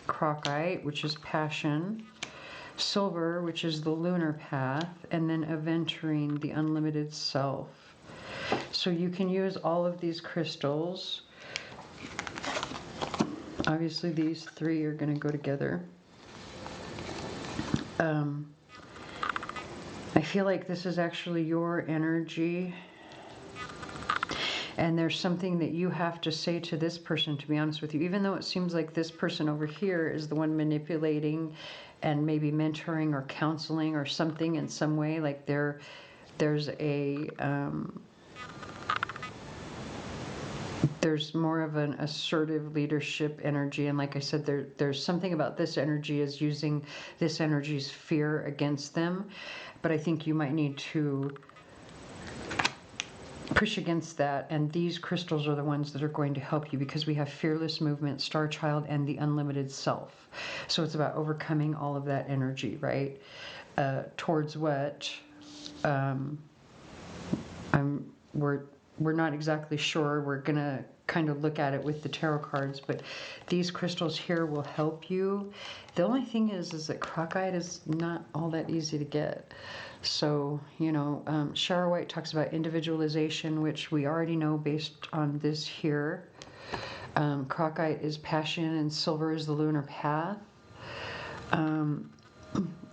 Crocite, which is passion. Silver, which is the lunar path. And then aventurine, the unlimited self. So you can use all of these crystals. Obviously, these three are going to go together. I feel like this is actually your energy. And there's something that you have to say to this person, to be honest with you. Even though it seems like this person over here is the one manipulating and maybe mentoring or counseling or something in some way. Like there's a... there's more of an assertive leadership energy, and like I said, there's something about this energy is using this energy's fear against them, but I think you might need to push against that, and these crystals are the ones that are going to help you because we have fearless movement, Star Child, and the unlimited self. So it's about overcoming all of that energy, right? Towards what we're not exactly sure. We're gonna kind of look at it with the tarot cards, but these crystals here will help you. The only thing is that crocite is not all that easy to get. So, you know, Charoite talks about individualization, which we already know based on this here. Crocite is passion, and silver is the lunar path.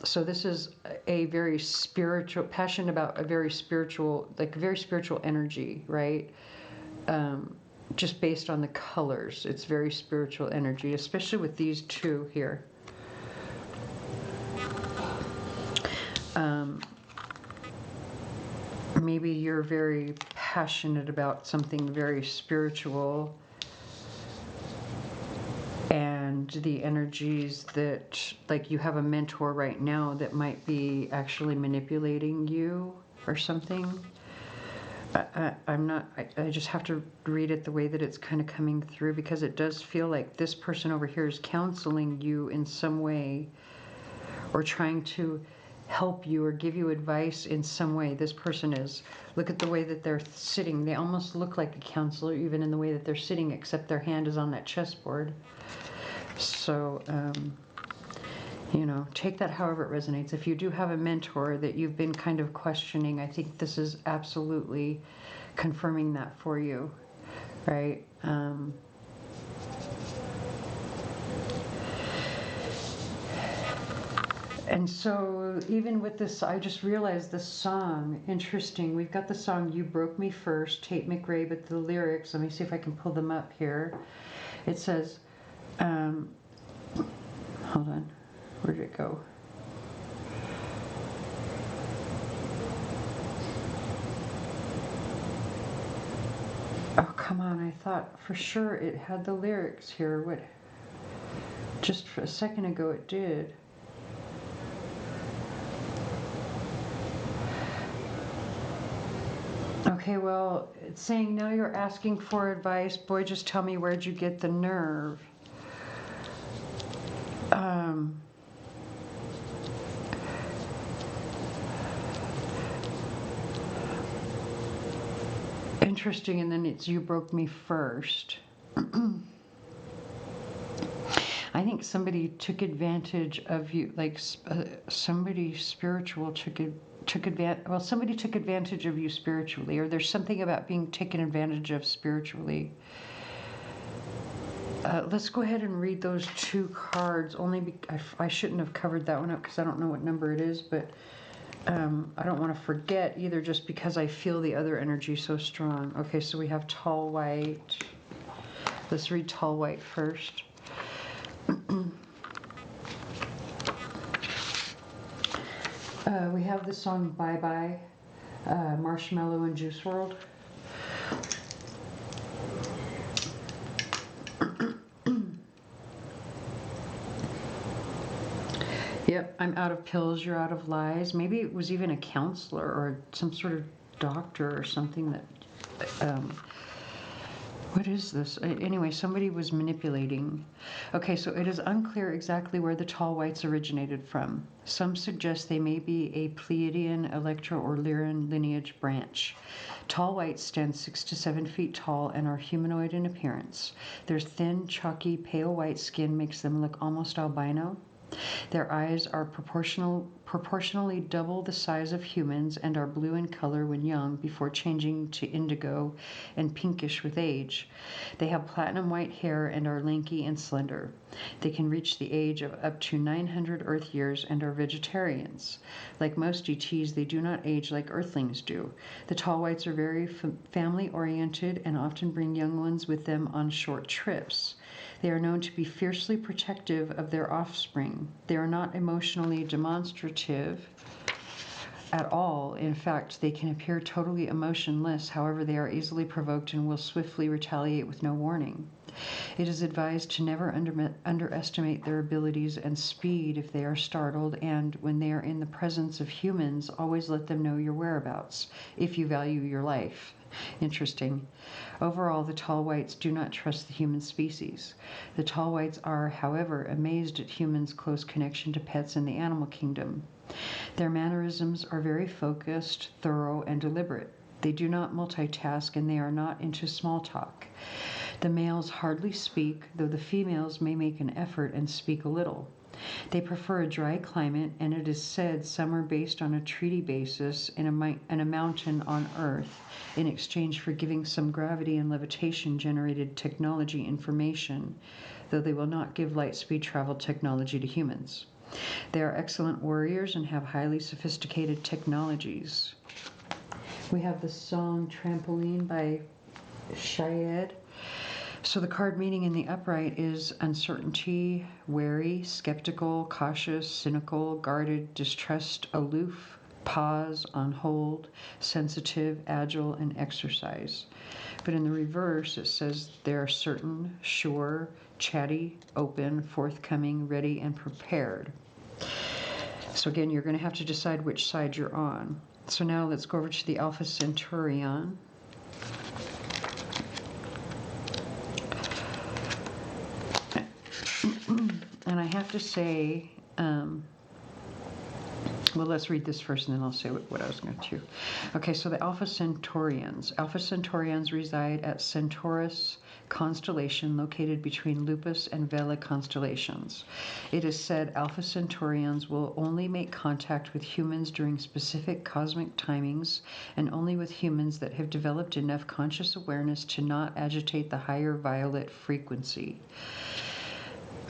So this is a very spiritual, passion about a very spiritual, like very spiritual energy, right? Just based on the colors, it's very spiritual energy, especially with these two here. Maybe you're very passionate about something very spiritual, and the energies that, like, you have a mentor right now that might be actually manipulating you or something. I just have to read it the way that it's kind of coming through, because it does feel like this person over here is counseling you in some way, or trying to help you or give you advice in some way. This person is. Look at the way that they're sitting. They almost look like a counselor even in the way that they're sitting, except their hand is on that chessboard. So, you know, take that however it resonates. If you do have a mentor that you've been kind of questioning, I think this is absolutely confirming that for you, right? And so even with this, I just realized this song, interesting. We've got the song You Broke Me First, Tate McRae, but the lyrics, let me see if I can pull them up here. It says, hold on, where did it go? Oh, come on, I thought for sure it had the lyrics here. What? Just for a second ago it did. Okay, well, it's saying now you're asking for advice. Boy, just tell me, where'd you get the nerve? Interesting, and then it's you broke me first. I think somebody took advantage of you, like somebody spiritual took advantage. Well, somebody took advantage of you spiritually, or there's something about being taken advantage of spiritually. Let's go ahead and read those two cards. Only I shouldn't have covered that one up because I don't know what number it is, but I don't want to forget either, just because I feel the other energy so strong. Okay, so we have tall white. Let's read Tall White first. We have the song Bye Bye, Marshmallow and Juice WRLD. Yep, I'm out of pills, you're out of lies. Maybe it was even a counselor or some sort of doctor or something that, what is this? Anyway, somebody was manipulating. Okay, so it is unclear exactly where the Tall Whites originated from. Some suggest they may be a Pleiadian, Electro, or Lyran lineage branch. Tall Whites stand 6 to 7 feet tall and are humanoid in appearance. Their thin, chalky, pale white skin makes them look almost albino. Their eyes are proportionally double the size of humans and are blue in color when young before changing to indigo and pinkish with age. They have platinum white hair and are lanky and slender. They can reach the age of up to 900 Earth years and are vegetarians. Like most ETs, they do not age like Earthlings do. The Tall Whites are very family-oriented and often bring young ones with them on short trips. They are known to be fiercely protective of their offspring. They are not emotionally demonstrative at all. In fact, they can appear totally emotionless. However, they are easily provoked and will swiftly retaliate with no warning. It is advised to never underestimate their abilities and speed if they are startled, and when they are in the presence of humans, always let them know your whereabouts if you value your life. Interesting. Overall, the Tall Whites do not trust the human species. The Tall Whites are, however, amazed at humans' close connection to pets in the animal kingdom. Their mannerisms are very focused, thorough, and deliberate. They do not multitask, and they are not into small talk. The males hardly speak, though the females may make an effort and speak a little. They prefer a dry climate, and it is said some are based on a treaty basis in a mountain on Earth in exchange for giving some gravity and levitation generated technology information, though they will not give light speed travel technology to humans. They are excellent warriors and have highly sophisticated technologies. We have the song Trampoline by Shayed. So the card meaning in the upright is uncertainty, wary, skeptical, cautious, cynical, guarded, distrust, aloof, pause, on hold, sensitive, agile, and exercise. But in the reverse, it says they're certain, sure, chatty, open, forthcoming, ready, and prepared. So again, you're going to have to decide which side you're on. So now let's go over to the Alpha Centaurian. And I have to say, well, let's read this first and then I'll say what I was going to. Okay, so the Alpha Centaurians. Alpha Centaurians reside at Centaurus constellation located between Lupus and Vela constellations. It is said Alpha Centaurians will only make contact with humans during specific cosmic timings and only with humans that have developed enough conscious awareness to not agitate the higher violet frequency.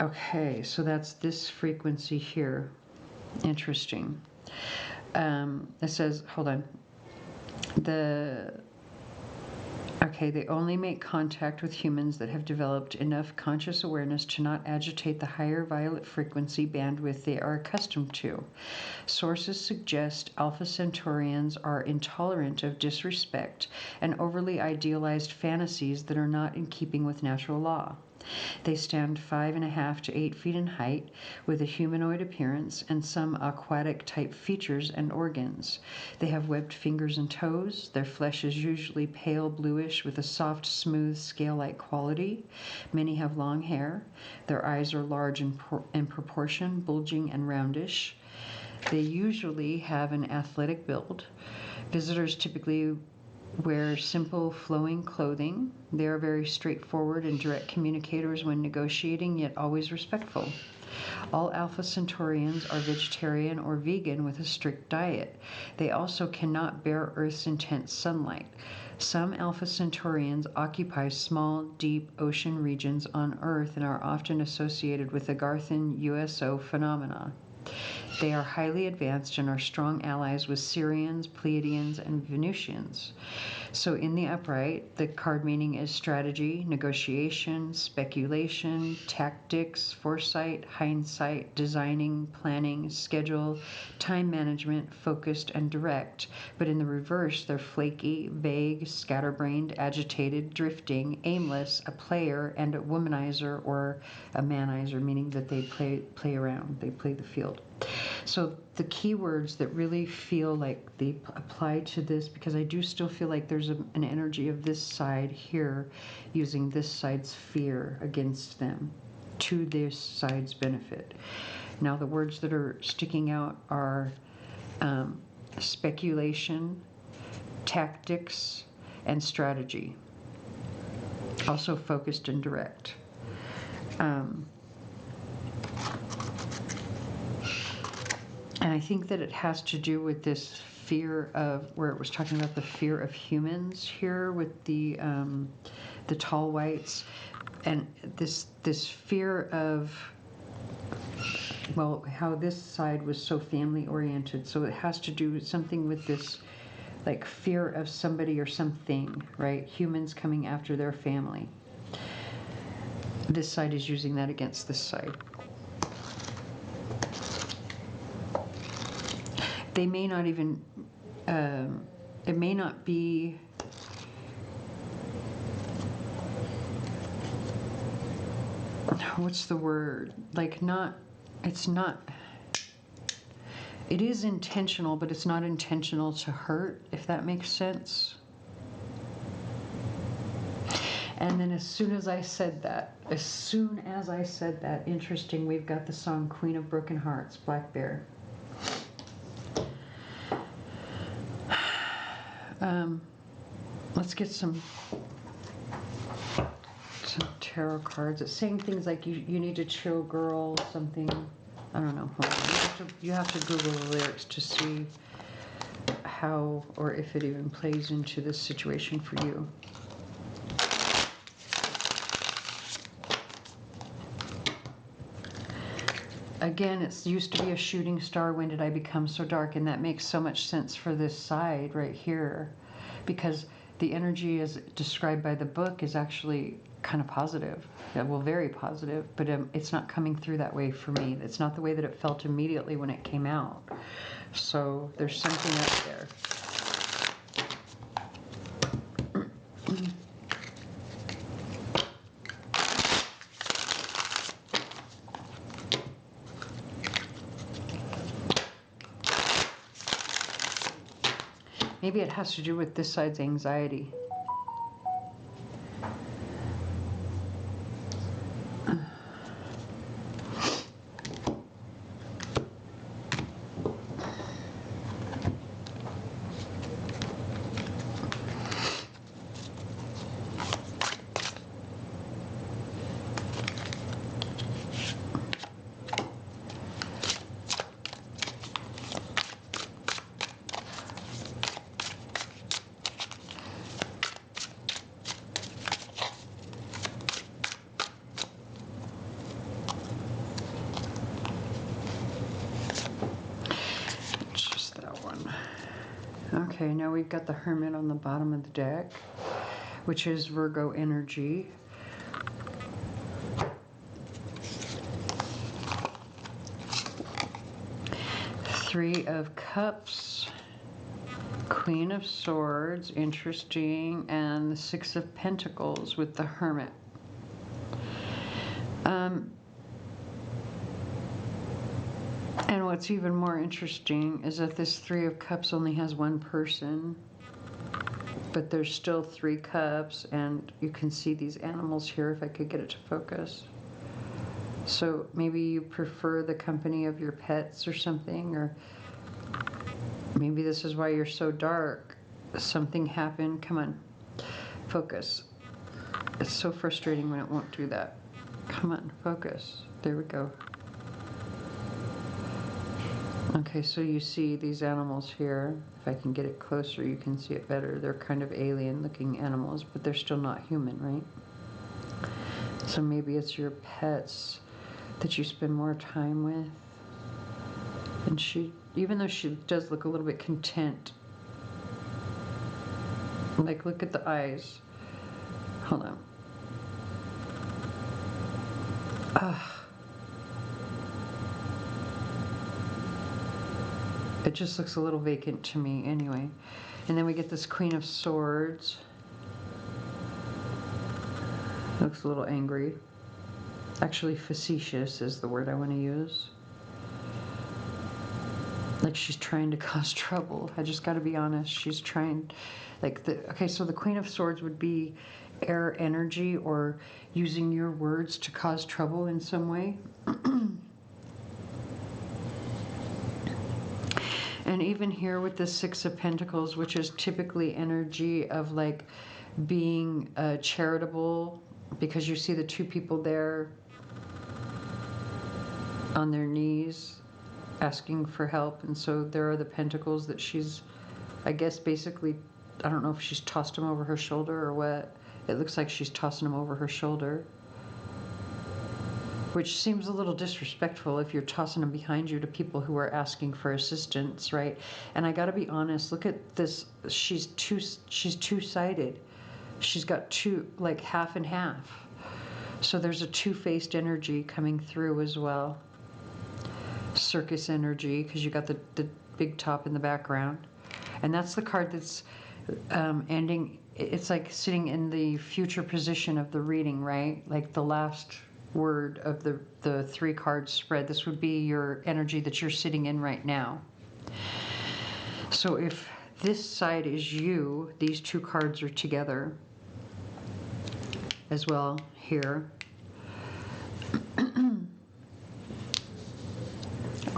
Okay, so that's this frequency here. Interesting. It says, hold on. Okay, they only make contact with humans that have developed enough conscious awareness to not agitate the higher violet frequency bandwidth they are accustomed to. Sources suggest Alpha Centaurians are intolerant of disrespect and overly idealized fantasies that are not in keeping with natural law. They stand 5.5 to 8 feet in height with a humanoid appearance and some aquatic type features and organs. They have webbed fingers and toes. Their flesh is usually pale bluish with a soft, smooth, scale-like quality. Many have long hair. Their eyes are large in proportion, bulging and roundish. They usually have an athletic build. Visitors typically wear simple flowing clothing. They are very straightforward and direct communicators when negotiating, yet always respectful. All Alpha Centaurians are vegetarian or vegan with a strict diet. They also cannot bear Earth's intense sunlight. Some Alpha Centaurians occupy small, deep ocean regions on Earth and are often associated with the Garthan USO phenomena. They are highly advanced and are strong allies with Syrians, Pleiadians, and Venusians. So in the upright, the card meaning is strategy, negotiation, speculation, tactics, foresight, hindsight, designing, planning, schedule, time management, focused, and direct. But in the reverse, they're flaky, vague, scatterbrained, agitated, drifting, aimless, a player, and a womanizer or a manizer, meaning that they play around, they play the field. So the keywords that really feel like they apply to this, because I do still feel like there's an energy of this side here using this side's fear against them to this side's benefit. Now the words that are sticking out are speculation, tactics, and strategy. Also focused and direct. And I think that it has to do with this fear of, where it was talking about the fear of humans here with the tall whites, and this fear of, well, how this side was so family oriented. So it has to do with something with this, like fear of somebody or something, right? Humans coming after their family. This side is using that against this side. They may not even, it may not be, what's the word? Like not, it's not, it is intentional, but it's not intentional to hurt, if that makes sense. And then as soon as I said that, interesting, we've got the song Queen of Broken Hearts, Black Bear. Let's get some tarot cards. It's saying things like you need to chill, girl, something. I don't know. You have to Google the lyrics to see how or if it even plays into this situation for you. Again, it's used to be a shooting star. When did I become so dark? And that makes so much sense for this side right here, because the energy as described by the book is actually kind of positive. Yeah, well, very positive, but it's not coming through that way for me. It's not the way that it felt immediately when it came out. So there's something up there. Maybe it has to do with this side's anxiety. Okay, now we've got the Hermit on the bottom of the deck, which is Virgo energy. Three of Cups, Queen of Swords, interesting, and the Six of Pentacles with the Hermit. And what's even more interesting is that this Three of Cups only has one person, but there's still 3 cups, and you can see these animals here if I could get it to focus. So maybe you prefer the company of your pets or something, or maybe this is why you're so dark. Something happened. Come on, focus. It's so frustrating when it won't do that. Come on, focus. There we go. Okay, so you see these animals here. If I can get it closer, you can see it better. They're kind of alien-looking animals, but they're still not human, right? So maybe it's your pets that you spend more time with. And she, even though she does look a little bit content, like look at the eyes. Hold on. It just looks a little vacant to me anyway. And then we get this Queen of Swords. Looks a little angry. Actually, facetious is the word I want to use. Like she's trying to cause trouble. I just got to be honest. She's trying, okay, so the Queen of Swords would be air energy or using your words to cause trouble in some way. And even here with the Six of Pentacles, which is typically energy of like being charitable, because you see the two people there on their knees asking for help. And so there are the pentacles that she's, I guess, basically, I don't know if she's tossed them over her shoulder or what. It looks like she's tossing them over her shoulder, which seems a little disrespectful if you're tossing them behind you to people who are asking for assistance, right? And I got to be honest, look at this. She's two-sided. She's got two, like half and half. So there's a two-faced energy coming through as well. Circus energy, because you got the big top in the background. And that's the card that's ending. It's like sitting in the future position of the reading, right? Like the last word of the three card spread. This would be your energy that you're sitting in right now. So if this side is you, these two cards are together as well here.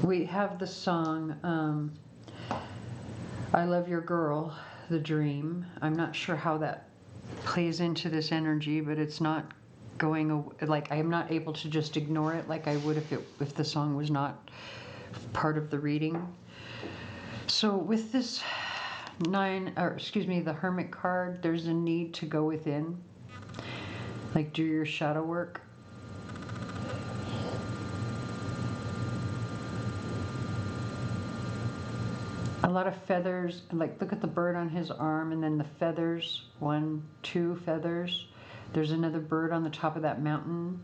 We have the song I Love Your Girl, The Dream. I'm not sure how that plays into this energy, but it's not going, like I am not able to just ignore it like I would if the song was not part of the reading. So with this the Hermit card, there's a need to go within, like do your shadow work. A lot of feathers, like look at the bird on his arm and then the feathers, 1, 2 feathers. There's another bird on the top of that mountain.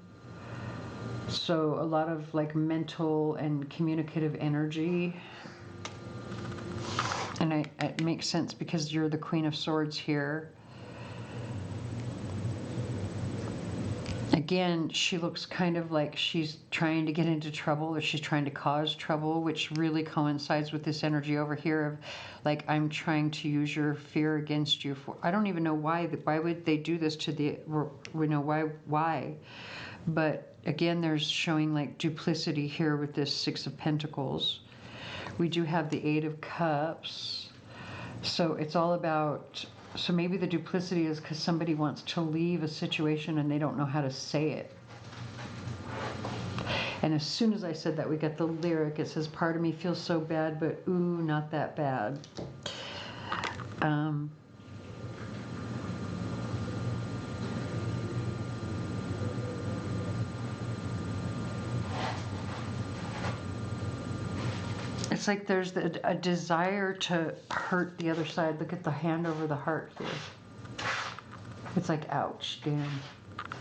So a lot of like mental and communicative energy. And it makes sense because you're the Queen of Swords here. Again, she looks kind of like she's trying to get into trouble or she's trying to cause trouble, which really coincides with this energy over here of like, I'm trying to use your fear against you for, I don't even know why would they do this to the, we know why. But again, there's showing like duplicity here with this Six of Pentacles. We do have the Eight of Cups. So it's all about, so maybe the duplicity is because somebody wants to leave a situation and they don't know how to say it. And as soon as I said that, we got the lyric. It says, part of me feels so bad, but ooh, not that bad. It's like there's a desire to hurt the other side. Look at the hand over the heart here. It's like, ouch, damn,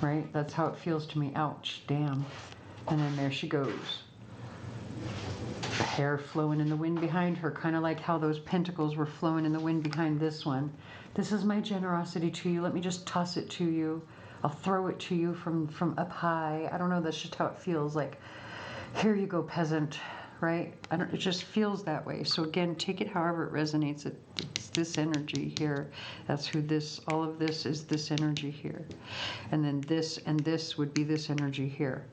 right? That's how it feels to me, ouch, damn. And then there she goes. The hair flowing in the wind behind her, kind of like how those pentacles were flowing in the wind behind this one. This is my generosity to you. Let me just toss it to you. I'll throw it to you from up high. I don't know, that's just how it feels like. Here you go, peasant. Right? It just feels that way. So again, take it however it resonates. It's this energy here. That's who this, all of this is this energy here. And then this and this would be this energy here.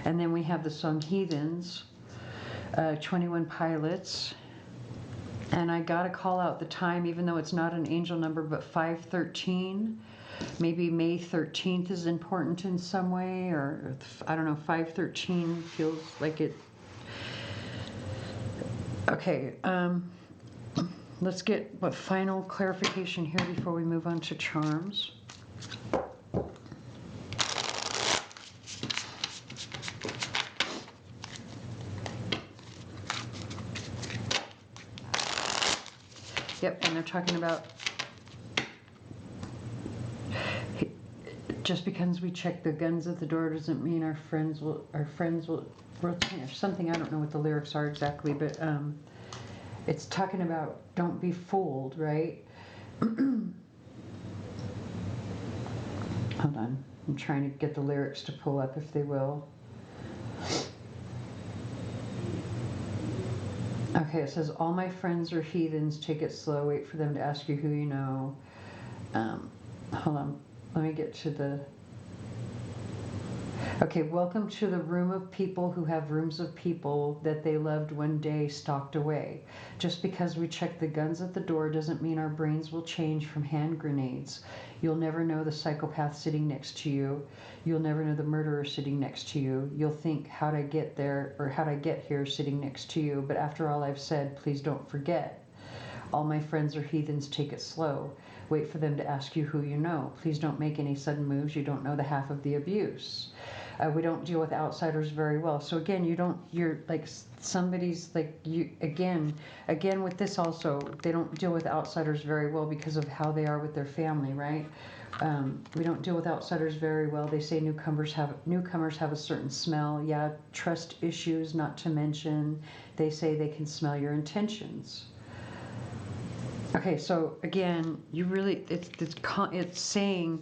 And then we have the song Heathens, 21 Pilots. And I got to call out the time, even though it's not an angel number, but 513. Maybe May 13th is important in some way, or I don't know, 513 feels like it. Okay, let's get what final clarification here before we move on to charms. Yep, and they're talking about just because we check the guns at the door doesn't mean our friends will change. Something, I don't know what the lyrics are exactly, but it's talking about don't be fooled, right? Hold on, I'm trying to get the lyrics to pull up if they will. Okay, it says, all my friends are heathens, take it slow, wait for them to ask you who you know. Hold on, let me get to the... Okay, welcome to the room of people who have rooms of people that they loved one day stalked away. Just because we check the guns at the door doesn't mean our brains will change from hand grenades. You'll never know the psychopath sitting next to you. You'll never know the murderer sitting next to you. You'll think, how'd I get there, or how'd I get here sitting next to you? But after all I've said, please don't forget. All my friends are heathens, take it slow. Wait for them to ask you who you know. Please don't make any sudden moves. You don't know the half of the abuse. We don't deal with outsiders very well. So again, you're like somebody's like you, again with this also, they don't deal with outsiders very well because of how they are with their family, right? We don't deal with outsiders very well. They say newcomers have a certain smell. Yeah, trust issues, not to mention, they say they can smell your intentions. Okay, so again, you really, it's saying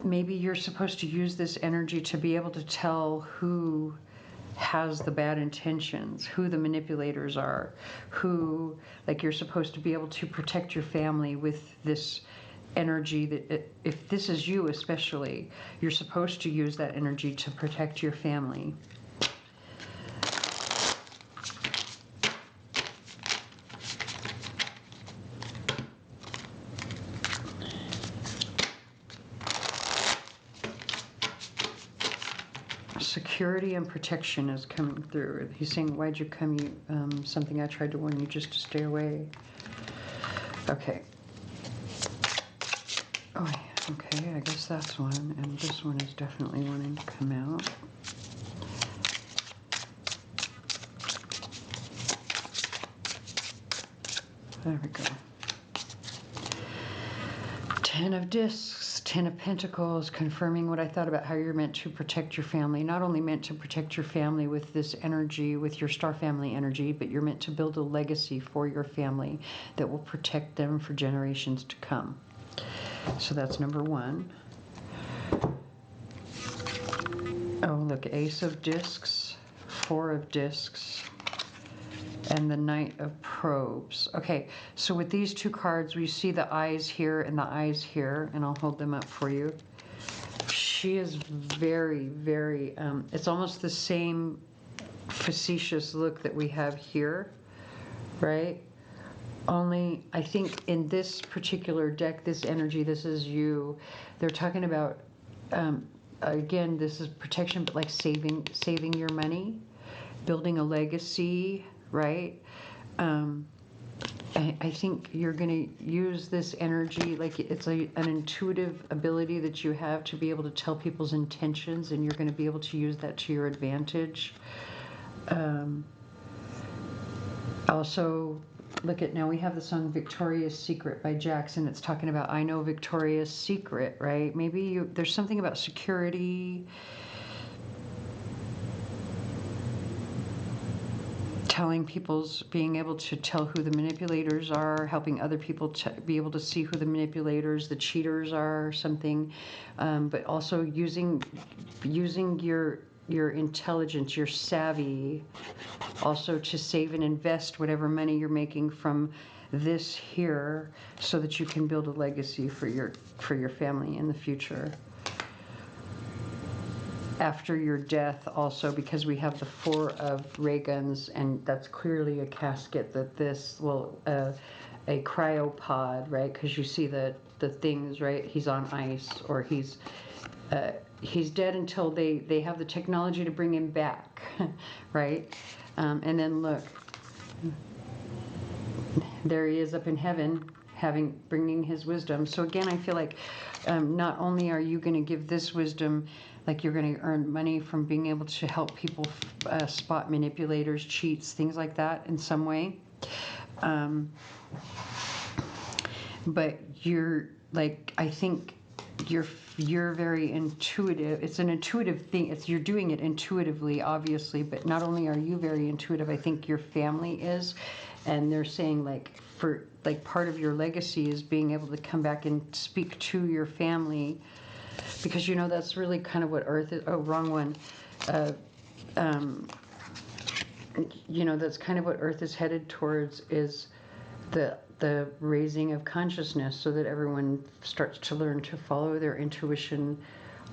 maybe you're supposed to use this energy to be able to tell who has the bad intentions, who the manipulators are, who, like, you're supposed to be able to protect your family with this energy that, if this is you especially, you're supposed to use that energy to protect your family. Security and protection is coming through. He's saying, why'd you come? Something I tried to warn you just to stay away. Okay. Oh, okay, I guess that's one. And this one is definitely wanting to come out. There we go. 10 of Discs, 10 of Pentacles, confirming what I thought about how you're meant to protect your family. Not only meant to protect your family with this energy, with your star family energy, but you're meant to build a legacy for your family that will protect them for generations to come. So that's number one. Oh, look, Ace of Discs, 4 of Discs, and the Knight of Probes. Okay, so with these two cards, we see the eyes here and the eyes here, and I'll hold them up for you. She is very, very, it's almost the same facetious look that we have here, right? Only, I think in this particular deck, this energy, this is you. They're talking about, again, this is protection, but like saving your money, building a legacy, right? I think you're going to use this energy, like it's an intuitive ability that you have to be able to tell people's intentions, and you're going to be able to use that to your advantage. Also, look at, now we have the song Victoria's Secret by Jackson. It's talking about, I know Victoria's Secret, right? Maybe there's something about security, being able to tell who the manipulators are, helping other people to be able to see who the manipulators, the cheaters are, or something, but also using your intelligence, your savvy, also to save and invest whatever money you're making from this here, so that you can build a legacy for your family in the future. After your death also, because we have the 4 of ray guns, and that's clearly a casket that this will, a cryopod, right? Because you see the things, right? He's on ice, or he's dead until they have the technology to bring him back, right? And then look, there he is up in heaven, bringing his wisdom. So again, I feel like not only are you going to give this wisdom, like you're going to earn money from being able to help people spot manipulators, cheats, things like that in some way. But you're like, I think you're very intuitive. It's an intuitive thing. You're doing it intuitively, obviously, but not only are you very intuitive, I think your family is. And they're saying like, for like, part of your legacy is being able to come back and speak to your family, because you know that's really kind of what Earth is. Oh, wrong one. You know, that's kind of what Earth is headed towards, is the raising of consciousness, so that everyone starts to learn to follow their intuition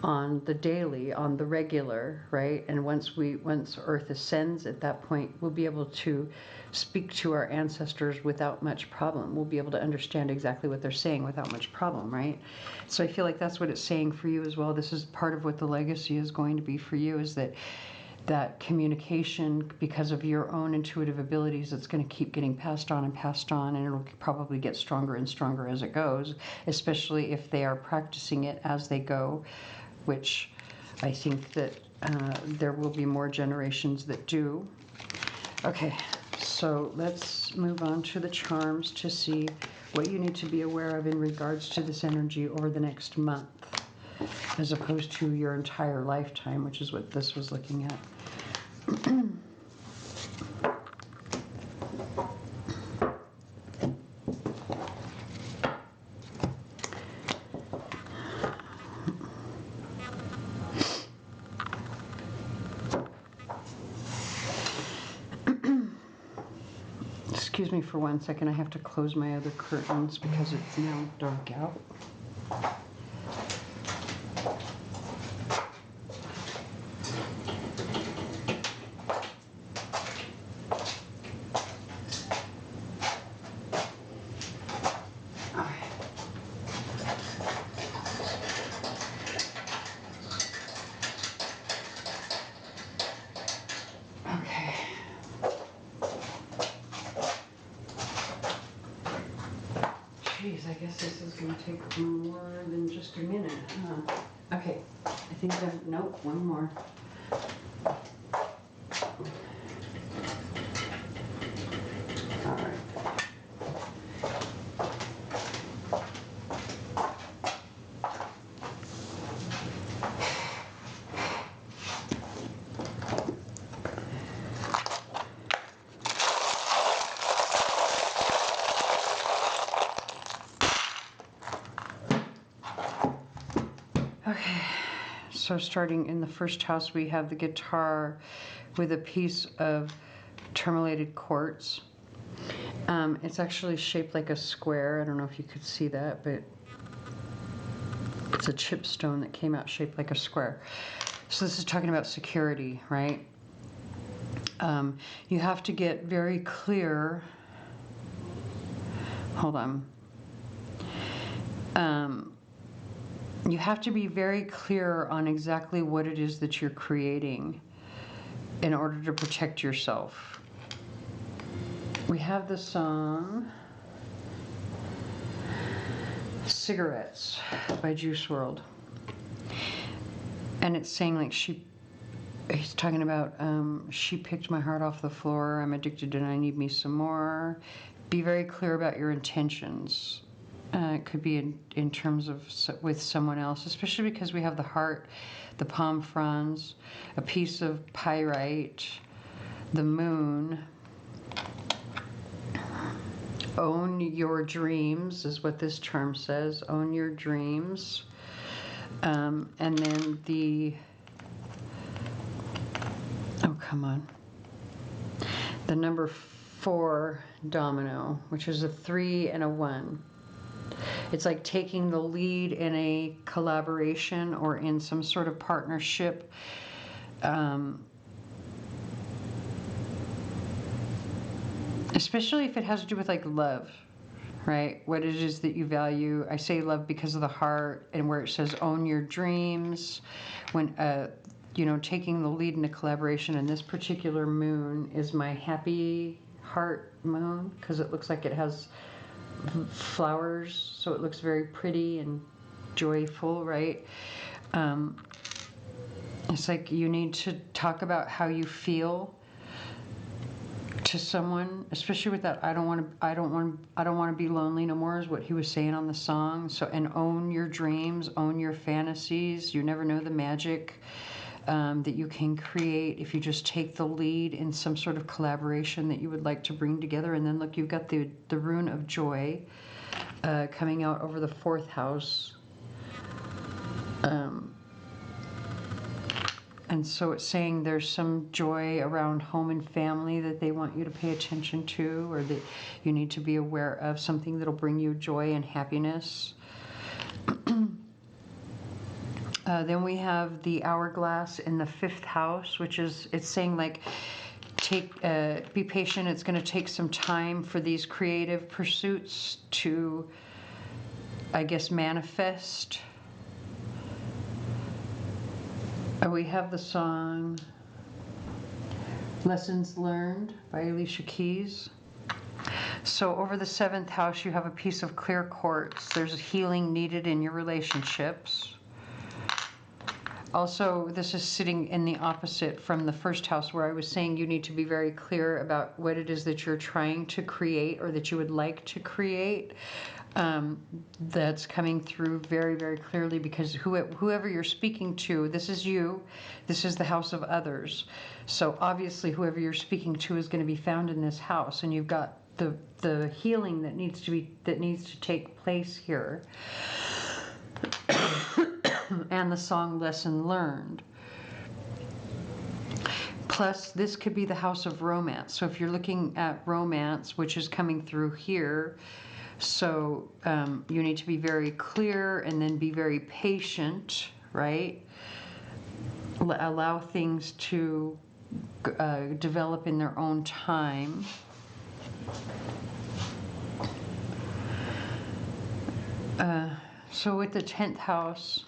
on the daily, on the regular, right? And once Earth ascends, at that point we'll be able to speak to our ancestors without much problem. We'll be able to understand exactly what they're saying without much problem, right? So I feel like that's what it's saying for you as well. This is part of what the legacy is going to be for you, is that communication, because of your own intuitive abilities, it's going to keep getting passed on, and it'll probably get stronger and stronger as it goes, especially if they are practicing it as they go, which I think that there will be more generations that do. Okay, so let's move on to the charms to see what you need to be aware of in regards to this energy over the next month, as opposed to your entire lifetime, which is what this was looking at. Excuse me for 1 second. I have to close my other curtains because it's now dark out. Jeez, I guess this is going to take more than just a minute, huh? Okay, I think nope, one more. All right. Okay, so starting in the first house, we have the guitar with a piece of tourmalated quartz. It's actually shaped like a square. I don't know if you could see that, but it's a chipstone that came out shaped like a square. So this is talking about security, right? You have to get very clear. Hold on. You have to be very clear on exactly what it is that you're creating in order to protect yourself. We have the song Cigarettes by Juice WRLD. And it's saying like he's talking about she picked my heart off the floor, I'm addicted and I need me some more. Be very clear about your intentions. It could be in terms of with someone else, especially because we have the heart, the palm fronds, a piece of pyrite, the moon. Own your dreams is what this charm says. Own your dreams. And then oh, come on. The number 4 domino, which is a 3 and a 1. It's like taking the lead in a collaboration or in some sort of partnership. Especially if it has to do with like love, right? What it is that you value. I say love because of the heart, and where it says own your dreams. When, you know, taking the lead in a collaboration, and this particular moon is my happy heart moon because it looks like it has flowers, so it looks very pretty and joyful, right? It's like you need to talk about how you feel to someone, especially with that I don't want to be lonely no more is what he was saying on the song. So, and own your dreams, own your fantasies. You never know the magic that you can create if you just take the lead in some sort of collaboration that you would like to bring together. And then look, you've got the rune of joy coming out over the 4th house. And so it's saying there's some joy around home and family that they want you to pay attention to, or that you need to be aware of, something that'll bring you joy and happiness. Then we have the hourglass in the 5th house, which is, it's saying like, be patient. It's going to take some time for these creative pursuits to, I guess, manifest. We have the song Lessons Learned by Alicia Keys. So over the 7th house, you have a piece of clear quartz. There's healing needed in your relationships. Also, this is sitting in the opposite from the 1st house, where I was saying you need to be very clear about what it is that you're trying to create or that you would like to create. That's coming through very, very clearly, because whoever you're speaking to, this is you, this is the house of others. So obviously whoever you're speaking to is going to be found in this house, and you've got the healing that needs to take place here. And the song Lesson Learned. Plus, this could be the house of romance. So if you're looking at romance, which is coming through here, so you need to be very clear and then be very patient, right? Allow things to develop in their own time. So with the 10th house,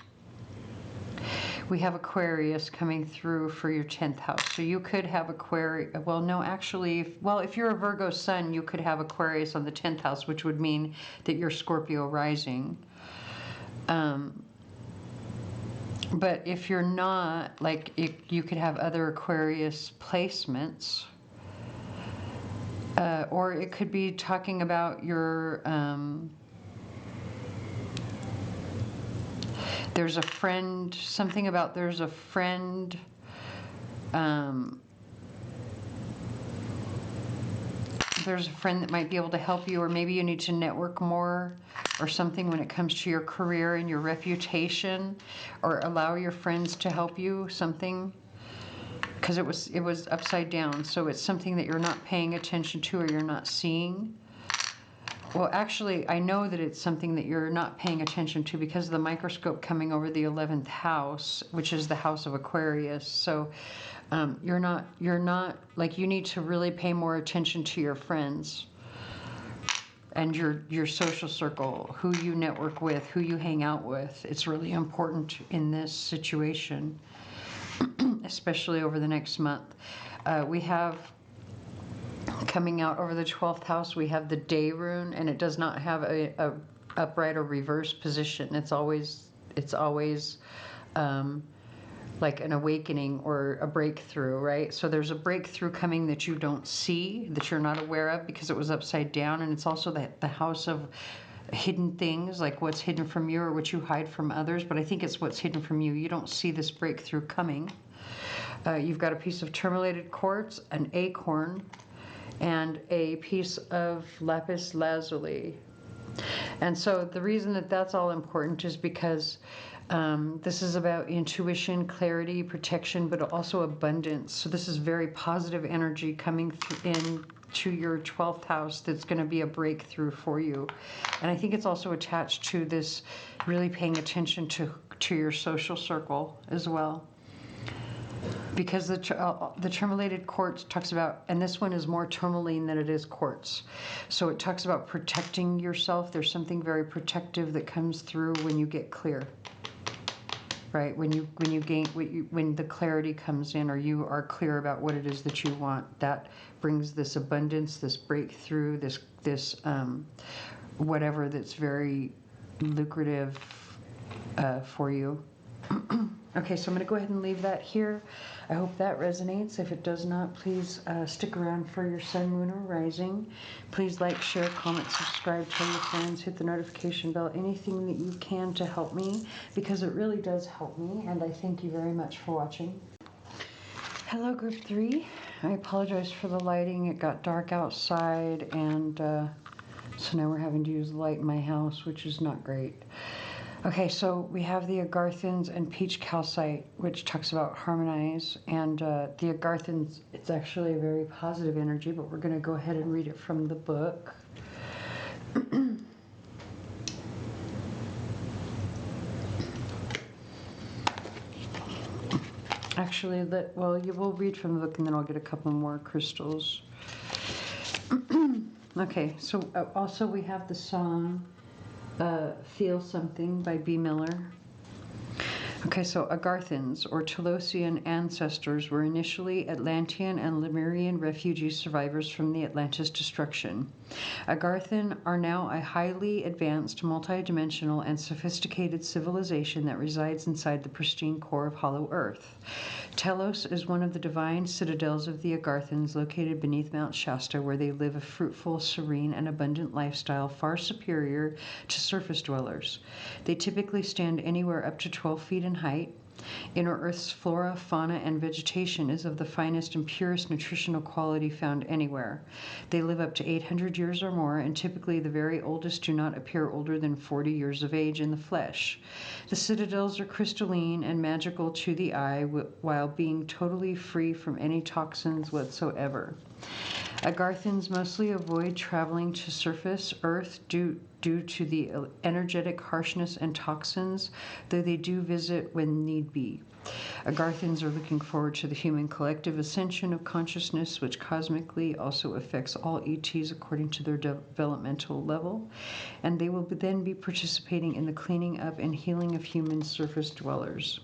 we have Aquarius coming through for your 10th house. So you could have Aquarius, well, no, actually, if you're a Virgo sun, you could have Aquarius on the 10th house, which would mean that you're Scorpio rising. But if you're not, like, you could have other Aquarius placements. Or it could be talking about your... there's a friend, something about there's a friend, there's a friend that might be able to help you, or maybe you need to network more or something when it comes to your career and your reputation, or allow your friends to help you, something, because it was upside down. So it's something that you're not paying attention to or you're not seeing. Well, actually, I know that it's something that you're not paying attention to because of the microscope coming over the 11th house, which is the house of Aquarius. So you're not, like, you need to really pay more attention to your friends and your social circle, who you network with, who you hang out with. It's really important in this situation, especially over the next month. We have... coming out over the 12th house, we have the day rune, and it does not have a upright or reverse position. It's always like an awakening or a breakthrough, right? So there's a breakthrough coming that you don't see, that you're not aware of because it was upside down. And it's also the house of hidden things, like what's hidden from you or what you hide from others. But I think it's what's hidden from you. You don't see this breakthrough coming. You've got a piece of tourmalated quartz, an acorn, and a piece of lapis lazuli. And so the reason that that's all important is because this is about intuition, clarity, protection, but also abundance. So this is very positive energy coming in to your 12th house that's going to be a breakthrough for you. And I think it's also attached to this really paying attention to your social circle as well. Because the tourmalated quartz talks about, and this one is more tourmaline than it is quartz. So it talks about protecting yourself. There's something very protective that comes through when you get clear, right? When the clarity comes in, or you are clear about what it is that you want, that brings this abundance, this breakthrough, this whatever that's very lucrative for you. Okay, so I'm going to go ahead and leave that here. I hope that resonates. If it does not, please stick around for your sun, moon, or rising. Please like, share, comment, subscribe, tell your friends, hit the notification bell, anything that you can to help me, because it really does help me, and I thank you very much for watching. Hello, Group 3. I apologize for the lighting. It got dark outside, and so now we're having to use light in my house, which is not great. Okay, so we have the Agarthans and Peach Calcite, which talks about harmonize. And the Agarthans, it's actually a very positive energy, but we're going to go ahead and read it from the book. Actually, you will read from the book, and then I'll get a couple more crystals. Okay, so also we have the song Feel Something by B. Miller. Okay, so Agarthans, or Telosian ancestors, were initially Atlantean and Lemurian refugee survivors from the Atlantis destruction. Agarthan are now a highly advanced, multidimensional, and sophisticated civilization that resides inside the pristine core of Hollow Earth. Telos is one of the divine citadels of the Agarthans, located beneath Mount Shasta, where they live a fruitful, serene, and abundant lifestyle far superior to surface dwellers. They typically stand anywhere up to 12 feet in height. Inner Earth's flora, fauna, and vegetation is of the finest and purest nutritional quality found anywhere. They live up to 800 years or more, and typically the very oldest do not appear older than 40 years of age in the flesh. The citadels are crystalline and magical to the eye, while being totally free from any toxins whatsoever. Agarthans mostly avoid traveling to surface Earth due to the energetic harshness and toxins, though they do visit when need be. Agarthans are looking forward to the human collective ascension of consciousness, which cosmically also affects all ETs according to their developmental level, and they will then be participating in the cleaning up and healing of human surface dwellers.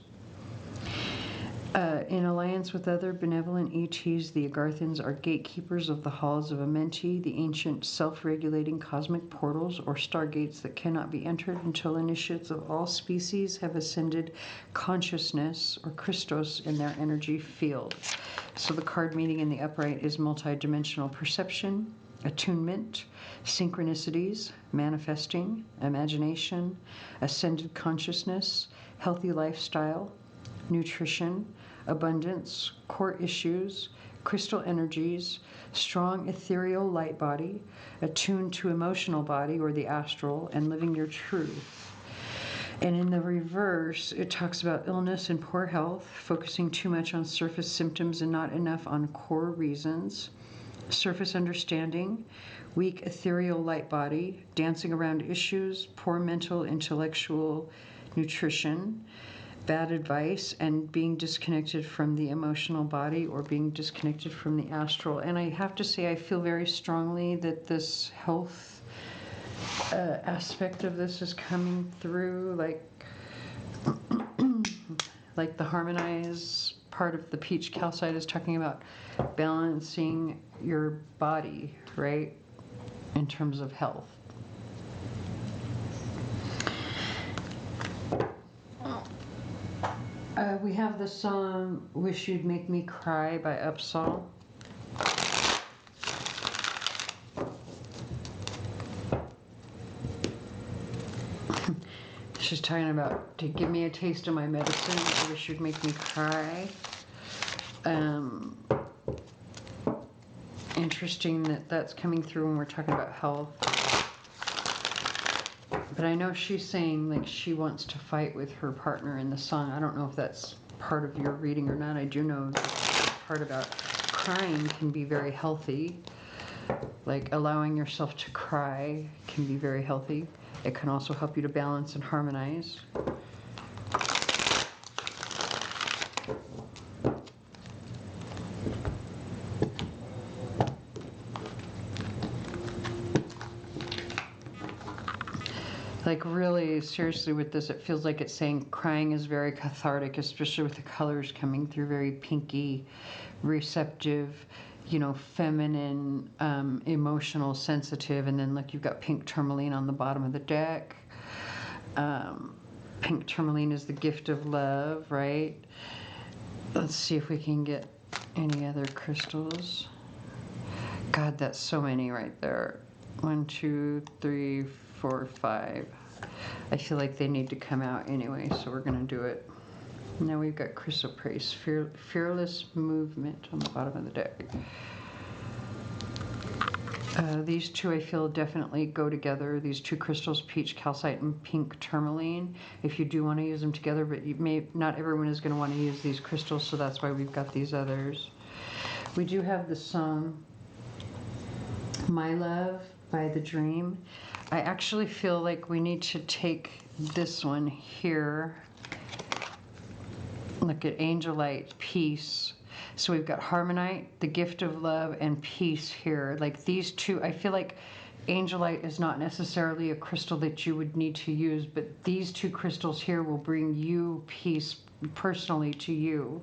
In alliance with other benevolent ETs, the Agarthans are gatekeepers of the halls of Amenti, the ancient self-regulating cosmic portals or stargates that cannot be entered until initiates of all species have ascended consciousness or Christos in their energy field. So the card meaning in the upright is multidimensional perception, attunement, synchronicities, manifesting, imagination, ascended consciousness, healthy lifestyle, nutrition, abundance, core issues, crystal energies, strong ethereal light body, attuned to emotional body or the astral, and living your truth. And in the reverse, it talks about illness and poor health, focusing too much on surface symptoms and not enough on core reasons, surface understanding, weak ethereal light body, dancing around issues, poor mental, intellectual nutrition, bad advice, and being disconnected from the emotional body or being disconnected from the astral. And I have to say, I feel very strongly that this health aspect of this is coming through, like the harmonize part of the Peach Calcite is talking about balancing your body, right, in terms of health. We have the song Wish You'd Make Me Cry by Upsall. She's talking about to give me a taste of my medicine. I wish you'd make me cry. Interesting that that's coming through when we're talking about health. But I know she's saying like she wants to fight with her partner in the song. I don't know if that's part of your reading or not. I do know the part about crying can be very healthy. Like allowing yourself to cry can be very healthy. It can also help you to balance and harmonize. Like really seriously with this, it feels like it's saying crying is very cathartic, especially with the colors coming through, very pinky, receptive, you know, feminine, emotional, sensitive, and then like you've got pink tourmaline on the bottom of the deck. Pink tourmaline is the gift of love, right? Let's see if we can get any other crystals. God, that's so many right there. 1, 2, 3, 4, 5. I feel like they need to come out anyway, so we're going to do it. Now we've got chrysoprase, fearless movement on the bottom of the deck. These two I feel definitely go together. These two crystals, peach calcite and pink tourmaline. If you do want to use them together, but not everyone is going to want to use these crystals, so that's why we've got these others. We do have the song My Love by The Dream. I actually feel like we need to take this one here. Look at Angelite, Peace. So we've got Harmonite, the gift of love, and peace here. Like these two, I feel like Angelite is not necessarily a crystal that you would need to use, but these two crystals here will bring you peace personally to you.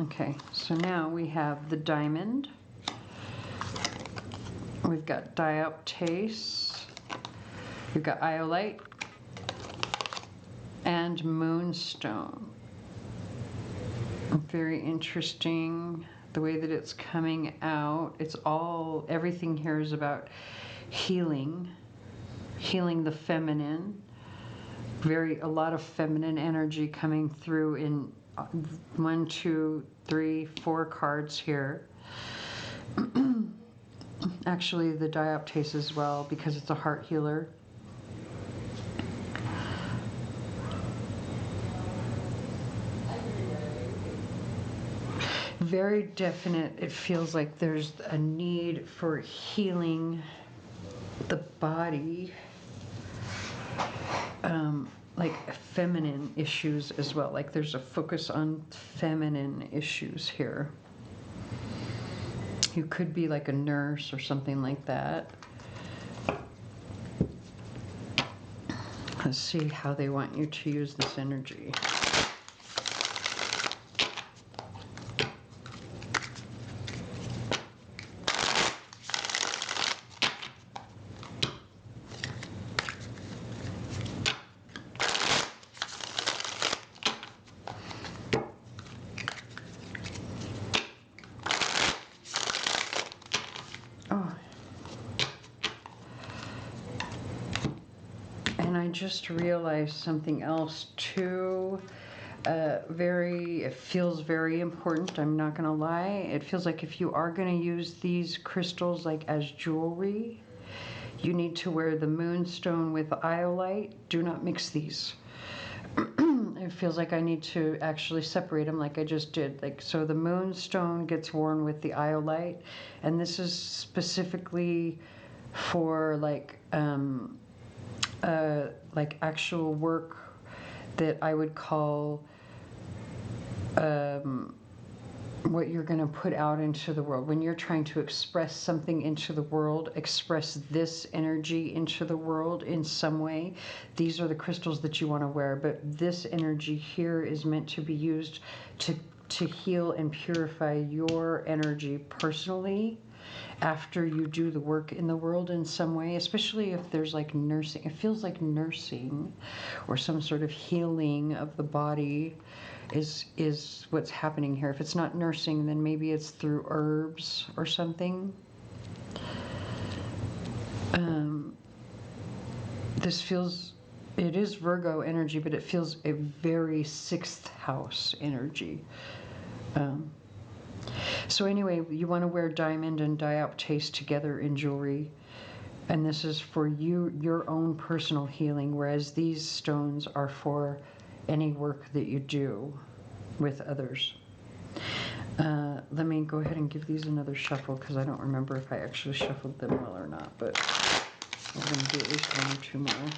Okay, so now we have the diamond. We've got dioptase. We've got iolite and moonstone. Very interesting the way that it's coming out. Everything here is about healing the feminine. A lot of feminine energy coming through in 1, 2, 3, 4 cards here. Actually, the dioptase as well, because it's a heart healer. Very definite. It feels like there's a need for healing the body, like feminine issues as well. Like there's a focus on feminine issues here. You could be like a nurse or something like that. Let's see how they want you to use this energy. And I just realized something else too. It feels very important, I'm not gonna lie. It feels like if you are gonna use these crystals like as jewelry, you need to wear the moonstone with iolite. Do not mix these. It feels like I need to actually separate them like I just did. So the moonstone gets worn with the iolite, and this is specifically for like actual work that I would call what you're going to put out into the world. When you're trying to express something into the world, express this energy into the world in some way, these are the crystals that you want to wear. But this energy here is meant to be used to heal and purify your energy personally after you do the work in the world in some way, especially if there's like nursing. It feels like nursing or some sort of healing of the body is what's happening here. If it's not nursing, then maybe it's through herbs or something. It is Virgo energy, but it feels a very 6th house energy. So anyway, you want to wear diamond and dioptase together in jewelry. And this is for your own personal healing, whereas these stones are for any work that you do with others. Let me go ahead and give these another shuffle, because I don't remember if I actually shuffled them well or not, but we're going to do at least 1 or 2 more.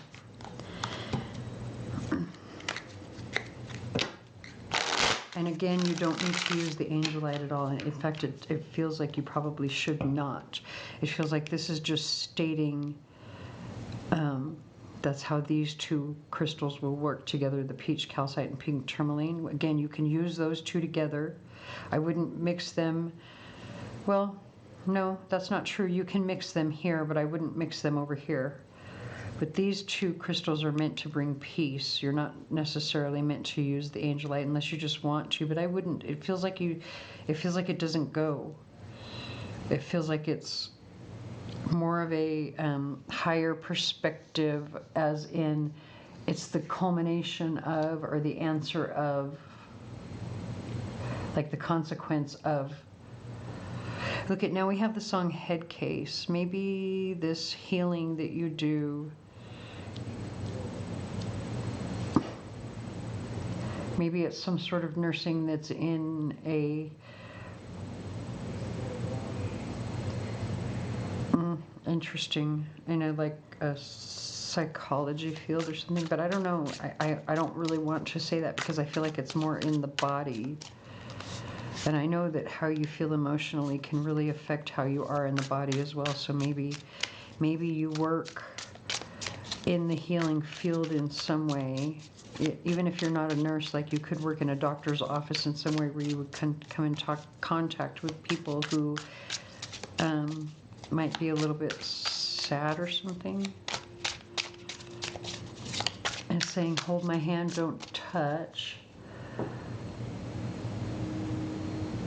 And again, you don't need to use the Angelite at all. In fact, it feels like you probably should not. It feels like this is just stating that's how these two crystals will work together, the peach calcite and pink tourmaline. Again, you can use those two together. I wouldn't mix them. Well, no, that's not true. You can mix them here, but I wouldn't mix them over here. But these two crystals are meant to bring peace. You're not necessarily meant to use the angelite unless you just want to, but I wouldn't. It feels like it doesn't go. It feels like it's more of a higher perspective, as in it's the culmination of, or the answer of, like the consequence of. Look at, now we have the song Head Case. Maybe this healing that you do, maybe it's some sort of nursing that's in a interesting, like a psychology field or something, but I don't know. I don't really want to say that because I feel like it's more in the body. And I know that how you feel emotionally can really affect how you are in the body as well. So maybe you work in the healing field in some way. Even if you're not a nurse, like you could work in a doctor's office in some way where you would come in contact with people who might be a little bit sad or something. And saying, hold my hand, don't touch.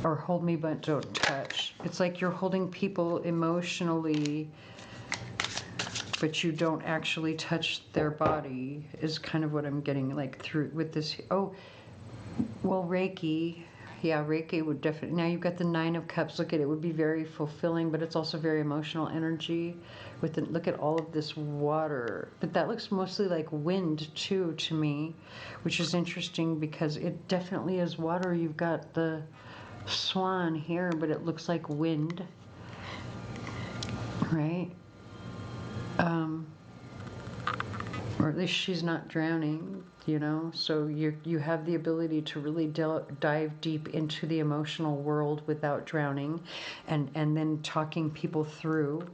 Or hold me but don't touch. It's like you're holding people emotionally, but you don't actually touch their body, is kind of what I'm getting like through with this. Oh, well, Reiki. Yeah, Reiki would definitely. Now you've got the Nine of Cups. Look at it. It would be very fulfilling, but it's also very emotional energy. With the, look at all of this water, but that looks mostly like wind too to me, which is interesting because it definitely is water. You've got the swan here, but it looks like wind, right? Or at least she's not drowning, so you have the ability to really dive deep into the emotional world without drowning, and then talking people through.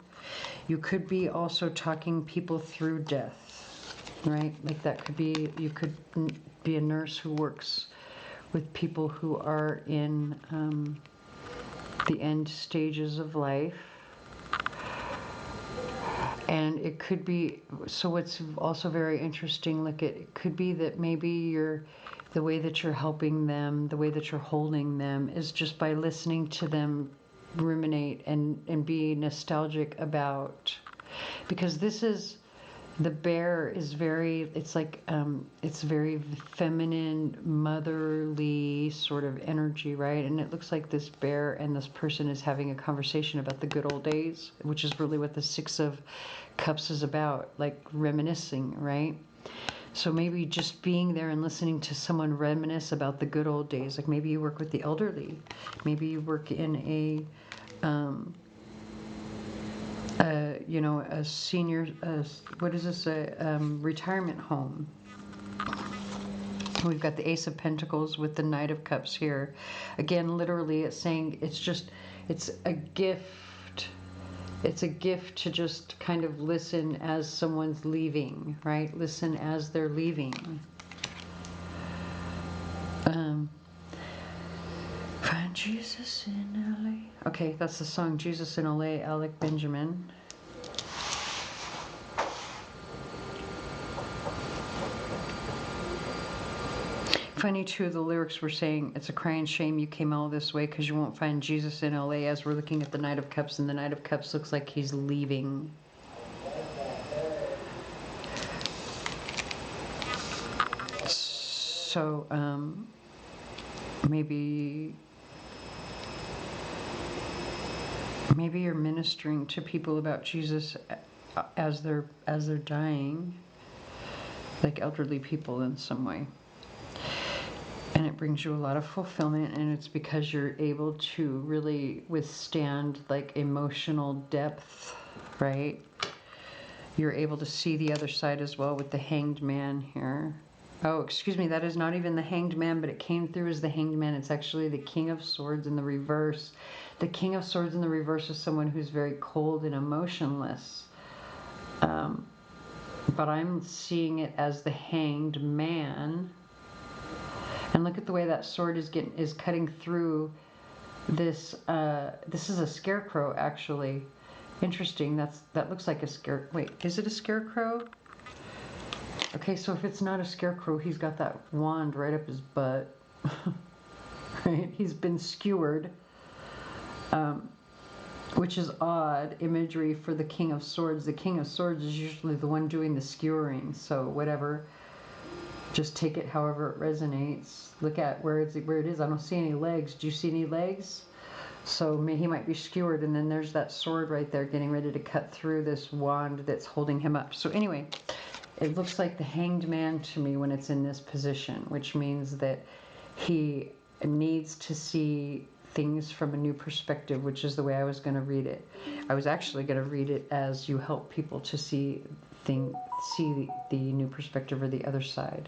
You could be also talking people through death, right? Like that could be, you could be a nurse who works with people who are in the end stages of life. And it could be, so what's also very interesting, look, it could be that maybe the way that you're helping them, the way that you're holding them is just by listening to them ruminate and be nostalgic about, because this is, the bear is very, it's like, it's very feminine, motherly sort of energy, right? And it looks like this bear and this person is having a conversation about the good old days, which is really what the Six of Cups is about, like reminiscing, right? So maybe just being there and listening to someone reminisce about the good old days. Like maybe you work with the elderly. Maybe you work in a senior, what is this, a retirement home. We've got the Ace of Pentacles with the Knight of Cups here. Again, literally it's saying it's a gift. It's a gift to just kind of listen as someone's leaving, right? Listen as they're leaving. Find Jesus in LA. Okay, that's the song Jesus in LA, Alec Benjamin. Funny too, the lyrics were saying, it's a crying shame you came all this way because you won't find Jesus in LA, as we're looking at the Knight of Cups, and the Knight of Cups looks like he's leaving. So, maybe you're ministering to people about Jesus as they're dying, like elderly people in some way. And it brings you a lot of fulfillment, and it's because you're able to really withstand like emotional depth, right? You're able to see the other side as well with the Hanged Man here. Oh, excuse me, that is not even the Hanged Man, but it came through as the Hanged Man. It's actually the King of Swords in the reverse. The King of Swords in the reverse is someone who's very cold and emotionless. But I'm seeing it as the Hanged Man. And look at the way that sword is cutting through this. This is a scarecrow, actually. Interesting. That looks like a scare. Wait, is it a scarecrow? Okay, so if it's not a scarecrow, he's got that wand right up his butt. Right? He's been skewered, which is odd imagery for the King of Swords. The King of Swords is usually the one doing the skewering, so whatever. Just take it however it resonates. Look at where it is. I don't see any legs. Do you see any legs? So he might be skewered, and then there's that sword right there getting ready to cut through this wand that's holding him up. So anyway, it looks like the Hanged Man to me when it's in this position, which means that he needs to see things from a new perspective, which is the way I was going to read it. I was actually going to read it as you help people to see the new perspective or the other side.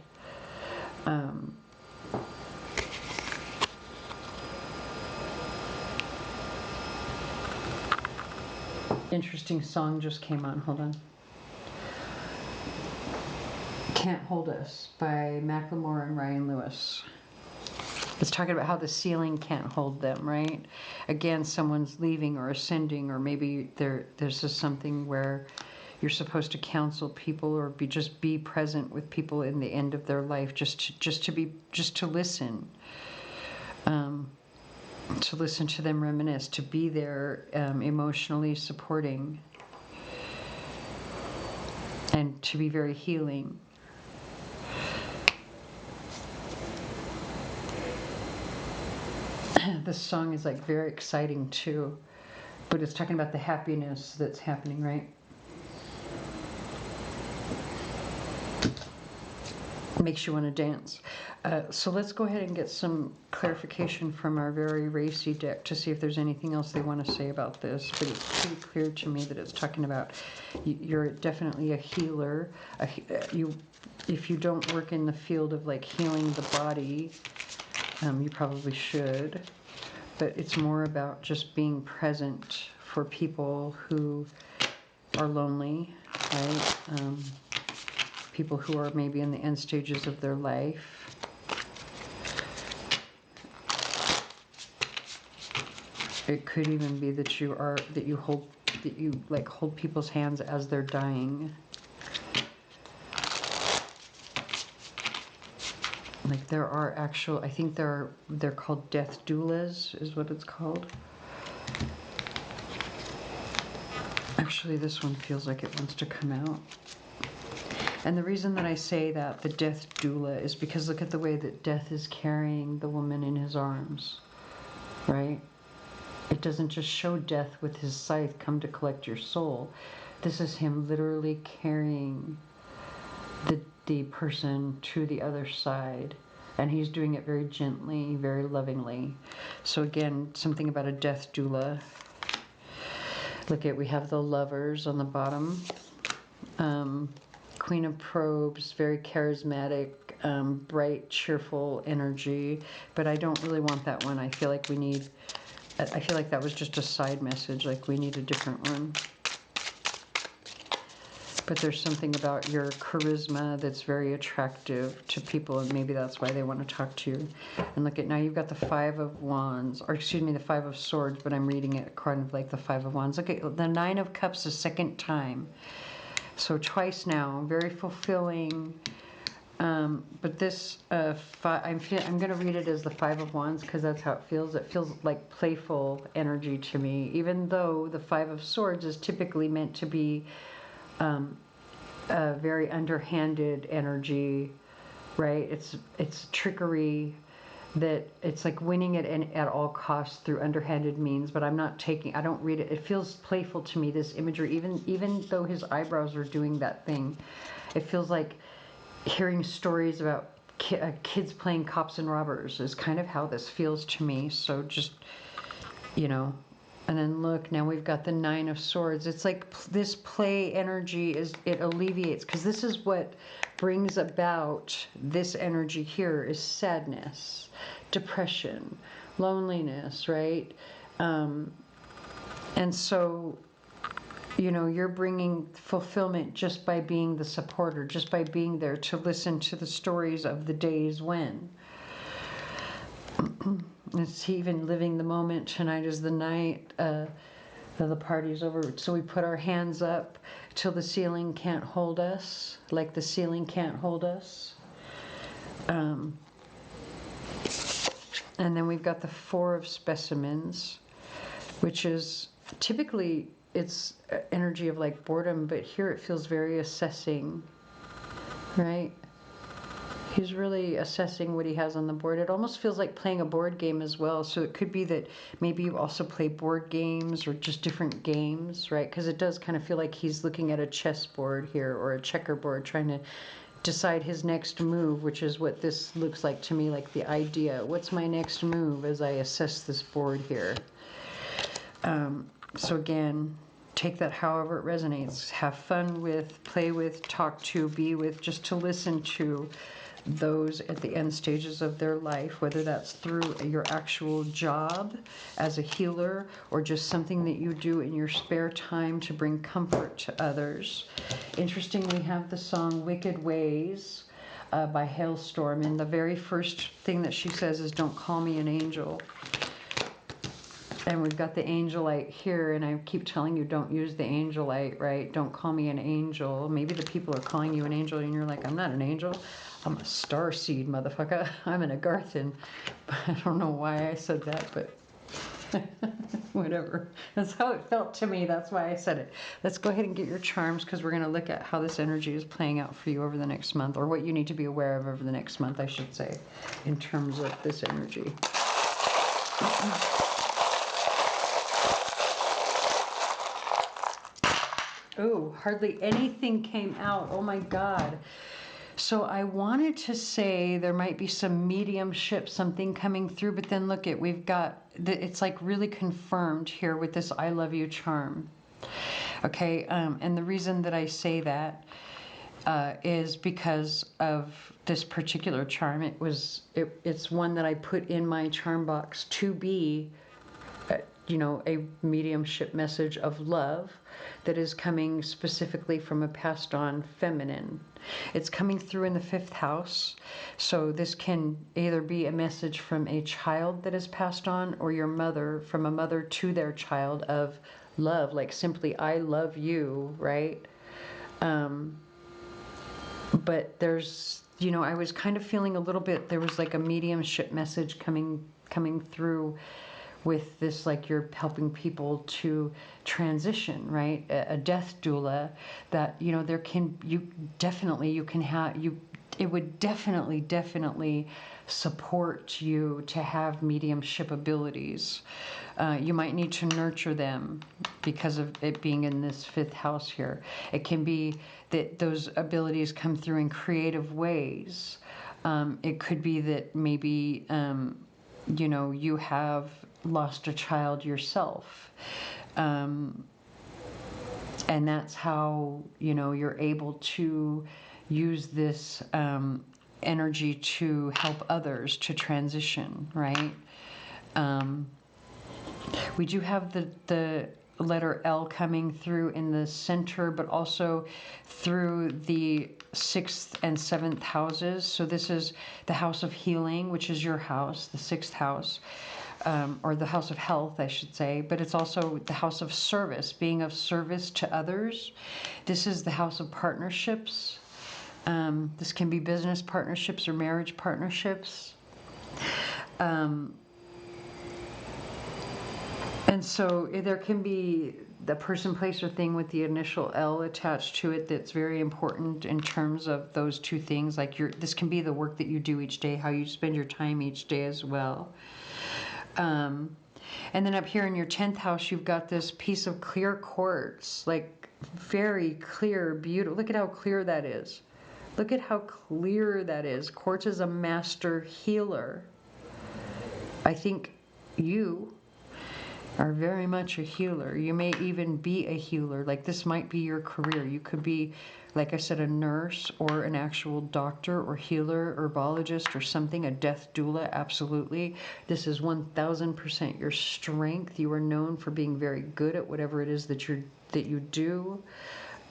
Interesting song just came on. Hold on. Can't Hold Us by Macklemore and Ryan Lewis. It's talking about how the ceiling can't hold them, right? Again, someone's leaving or ascending, or maybe there's just something where you're supposed to counsel people or just be present with people in the end of their life, just to listen. To listen to them reminisce, to be there, emotionally supporting, and to be very healing. This song is like very exciting too, but it's talking about the happiness that's happening, right? Makes you want to dance. So let's go ahead and get some clarification from our very racy deck to see if there's anything else they want to say about this. But it's pretty clear to me that it's talking about you're definitely a healer. If you don't work in the field of like healing the body, you probably should. But it's more about just being present for people who are lonely, right? People who are maybe in the end stages of their life. It could even be that you hold people's hands as they're dying. Like there are actual, I think they're called death doulas, is what it's called. Actually, this one feels like it wants to come out. And the reason that I say that, the death doula, is because look at the way that death is carrying the woman in his arms, right? It doesn't just show death with his scythe, come to collect your soul. This is him literally carrying the person to the other side. And he's doing it very gently, very lovingly. So again, something about a death doula. Look at, we have the Lovers on the bottom. Queen of Probes, very charismatic, bright, cheerful energy. But I don't really want that one. I feel like that was just a side message, like we need a different one. But there's something about your charisma that's very attractive to people, and maybe that's why they want to talk to you. And look at, now you've got the Five of Wands, or excuse me, the Five of Swords, but I'm reading it kind of like the Five of Wands. Look at the Nine of Cups the second time. So twice now, very fulfilling. But this, I'm going to read it as the Five of Wands because that's how it feels. It feels like playful energy to me, even though the Five of Swords is typically meant to be a very underhanded energy, right? It's trickery, that it's like winning it at all costs through underhanded means. But I don't read it. It feels playful to me, this imagery, even though his eyebrows are doing that thing. It feels like hearing stories about kids playing cops and robbers is kind of how this feels to me. So just, and then look, now we've got the Nine of Swords. It's like this play energy it alleviates, because this is what brings about this energy here is sadness, depression, loneliness, right? And so, you're bringing fulfillment just by being the supporter, just by being there to listen to the stories of the days when. It's even living the moment. Tonight is the night. The party's over. So we put our hands up till the ceiling can't hold us, like the ceiling can't hold us. And then we've got the Four of Specimens, which is typically it's energy of like boredom, but here it feels very assessing, right? He's really assessing what he has on the board. It almost feels like playing a board game as well. So it could be that maybe you also play board games or just different games, right? Because it does kind of feel like he's looking at a chessboard here or a checkerboard, trying to decide his next move, which is what this looks like to me, like the idea. What's my next move as I assess this board here? So again, take that however it resonates. Have fun with, play with, talk to, be with, just to listen to those at the end stages of their life, whether that's through your actual job as a healer or just something that you do in your spare time to bring comfort to others. Interesting, we have the song Wicked Ways by Hailstorm, and the very first thing that she says is, don't call me an angel. And we've got the angelite here, and I keep telling you, don't use the angelite, right? Don't call me an angel. Maybe the people are calling you an angel, and you're like, I'm not an angel. I'm a starseed, motherfucker. I'm an Agarthan. I don't know why I said that, but whatever. That's how it felt to me. That's why I said it. Let's go ahead and get your charms, because we're going to look at how this energy is playing out for you over the next month, or what you need to be aware of over the next month, I should say, in terms of this energy. Oh, hardly anything came out. Oh my God. So I wanted to say there might be some mediumship, something coming through, but then look at, we've got, it's like really confirmed here with this I love you charm. Okay, and the reason that I say that is because of this particular charm. It's one that I put in my charm box to be a mediumship message of love that is coming specifically from a passed on feminine. It's coming through in the 5th house. So this can either be a message from a child that is passed on, or your mother, from a mother to their child, of love, like simply, I love you, right? But there's, I was kind of feeling a little bit, there was like a mediumship message coming through with this, like you're helping people to transition, right? A death doula, that, there can, it would definitely support you to have mediumship abilities. You might need to nurture them because of it being in this 5th house here. It can be that those abilities come through in creative ways. It could be that maybe, you have lost a child yourself. And that's how, you're able to use this energy to help others to transition, right? We do have the letter L coming through in the center, but also through the 6th and 7th houses. So this is the house of healing, which is your house, the 6th house, or the house of health, I should say. But it's also the house of service, being of service to others. This is the house of partnerships. This can be business partnerships or marriage partnerships. And so there can be the person, place, or thing with the initial L attached to it that's very important in terms of those two things. Like this can be the work that you do each day, how you spend your time each day as well. And then up here in your 10th house, you've got this piece of clear quartz, like very clear, beautiful. Look at how clear that is. Look at how clear that is. Quartz is a master healer. I think you are very much a healer. You may even be a healer. Like this might be your career. You could be, like I said, a nurse or an actual doctor or healer, herbologist or something, a death doula, absolutely. This is 1000% your strength. You are known for being very good at whatever it is that you do.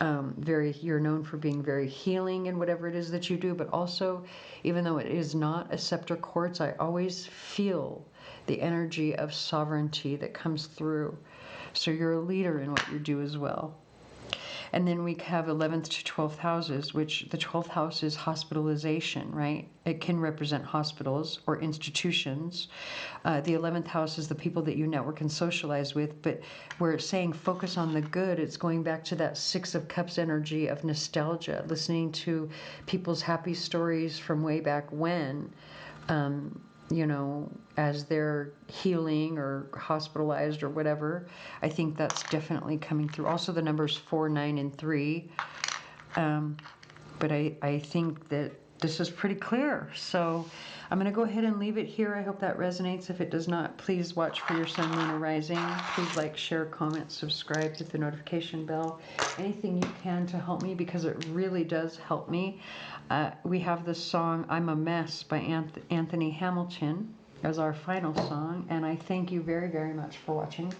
You're known for being very healing in whatever it is that you do, but also, even though it is not a scepter quartz, I always feel the energy of sovereignty that comes through. So you're a leader in what you do as well. And then we have 11th to 12th houses, which the 12th house is hospitalization, right? It can represent hospitals or institutions. The 11th house is the people that you network and socialize with, but where it's saying focus on the good, it's going back to that Six of Cups energy of nostalgia, listening to people's happy stories from way back when. You know, as they're healing or hospitalized or whatever. I think that's definitely coming through. Also, the numbers 4, 9, and 3. But I think that this is pretty clear. So I'm going to go ahead and leave it here. I hope that resonates. If it does not, please watch for your sun, moon, or rising. Please like, share, comment, subscribe, hit the notification bell. Anything you can to help me, because it really does help me. We have the song I'm a Mess by Anthony Hamilton as our final song. And I thank you very, very much for watching.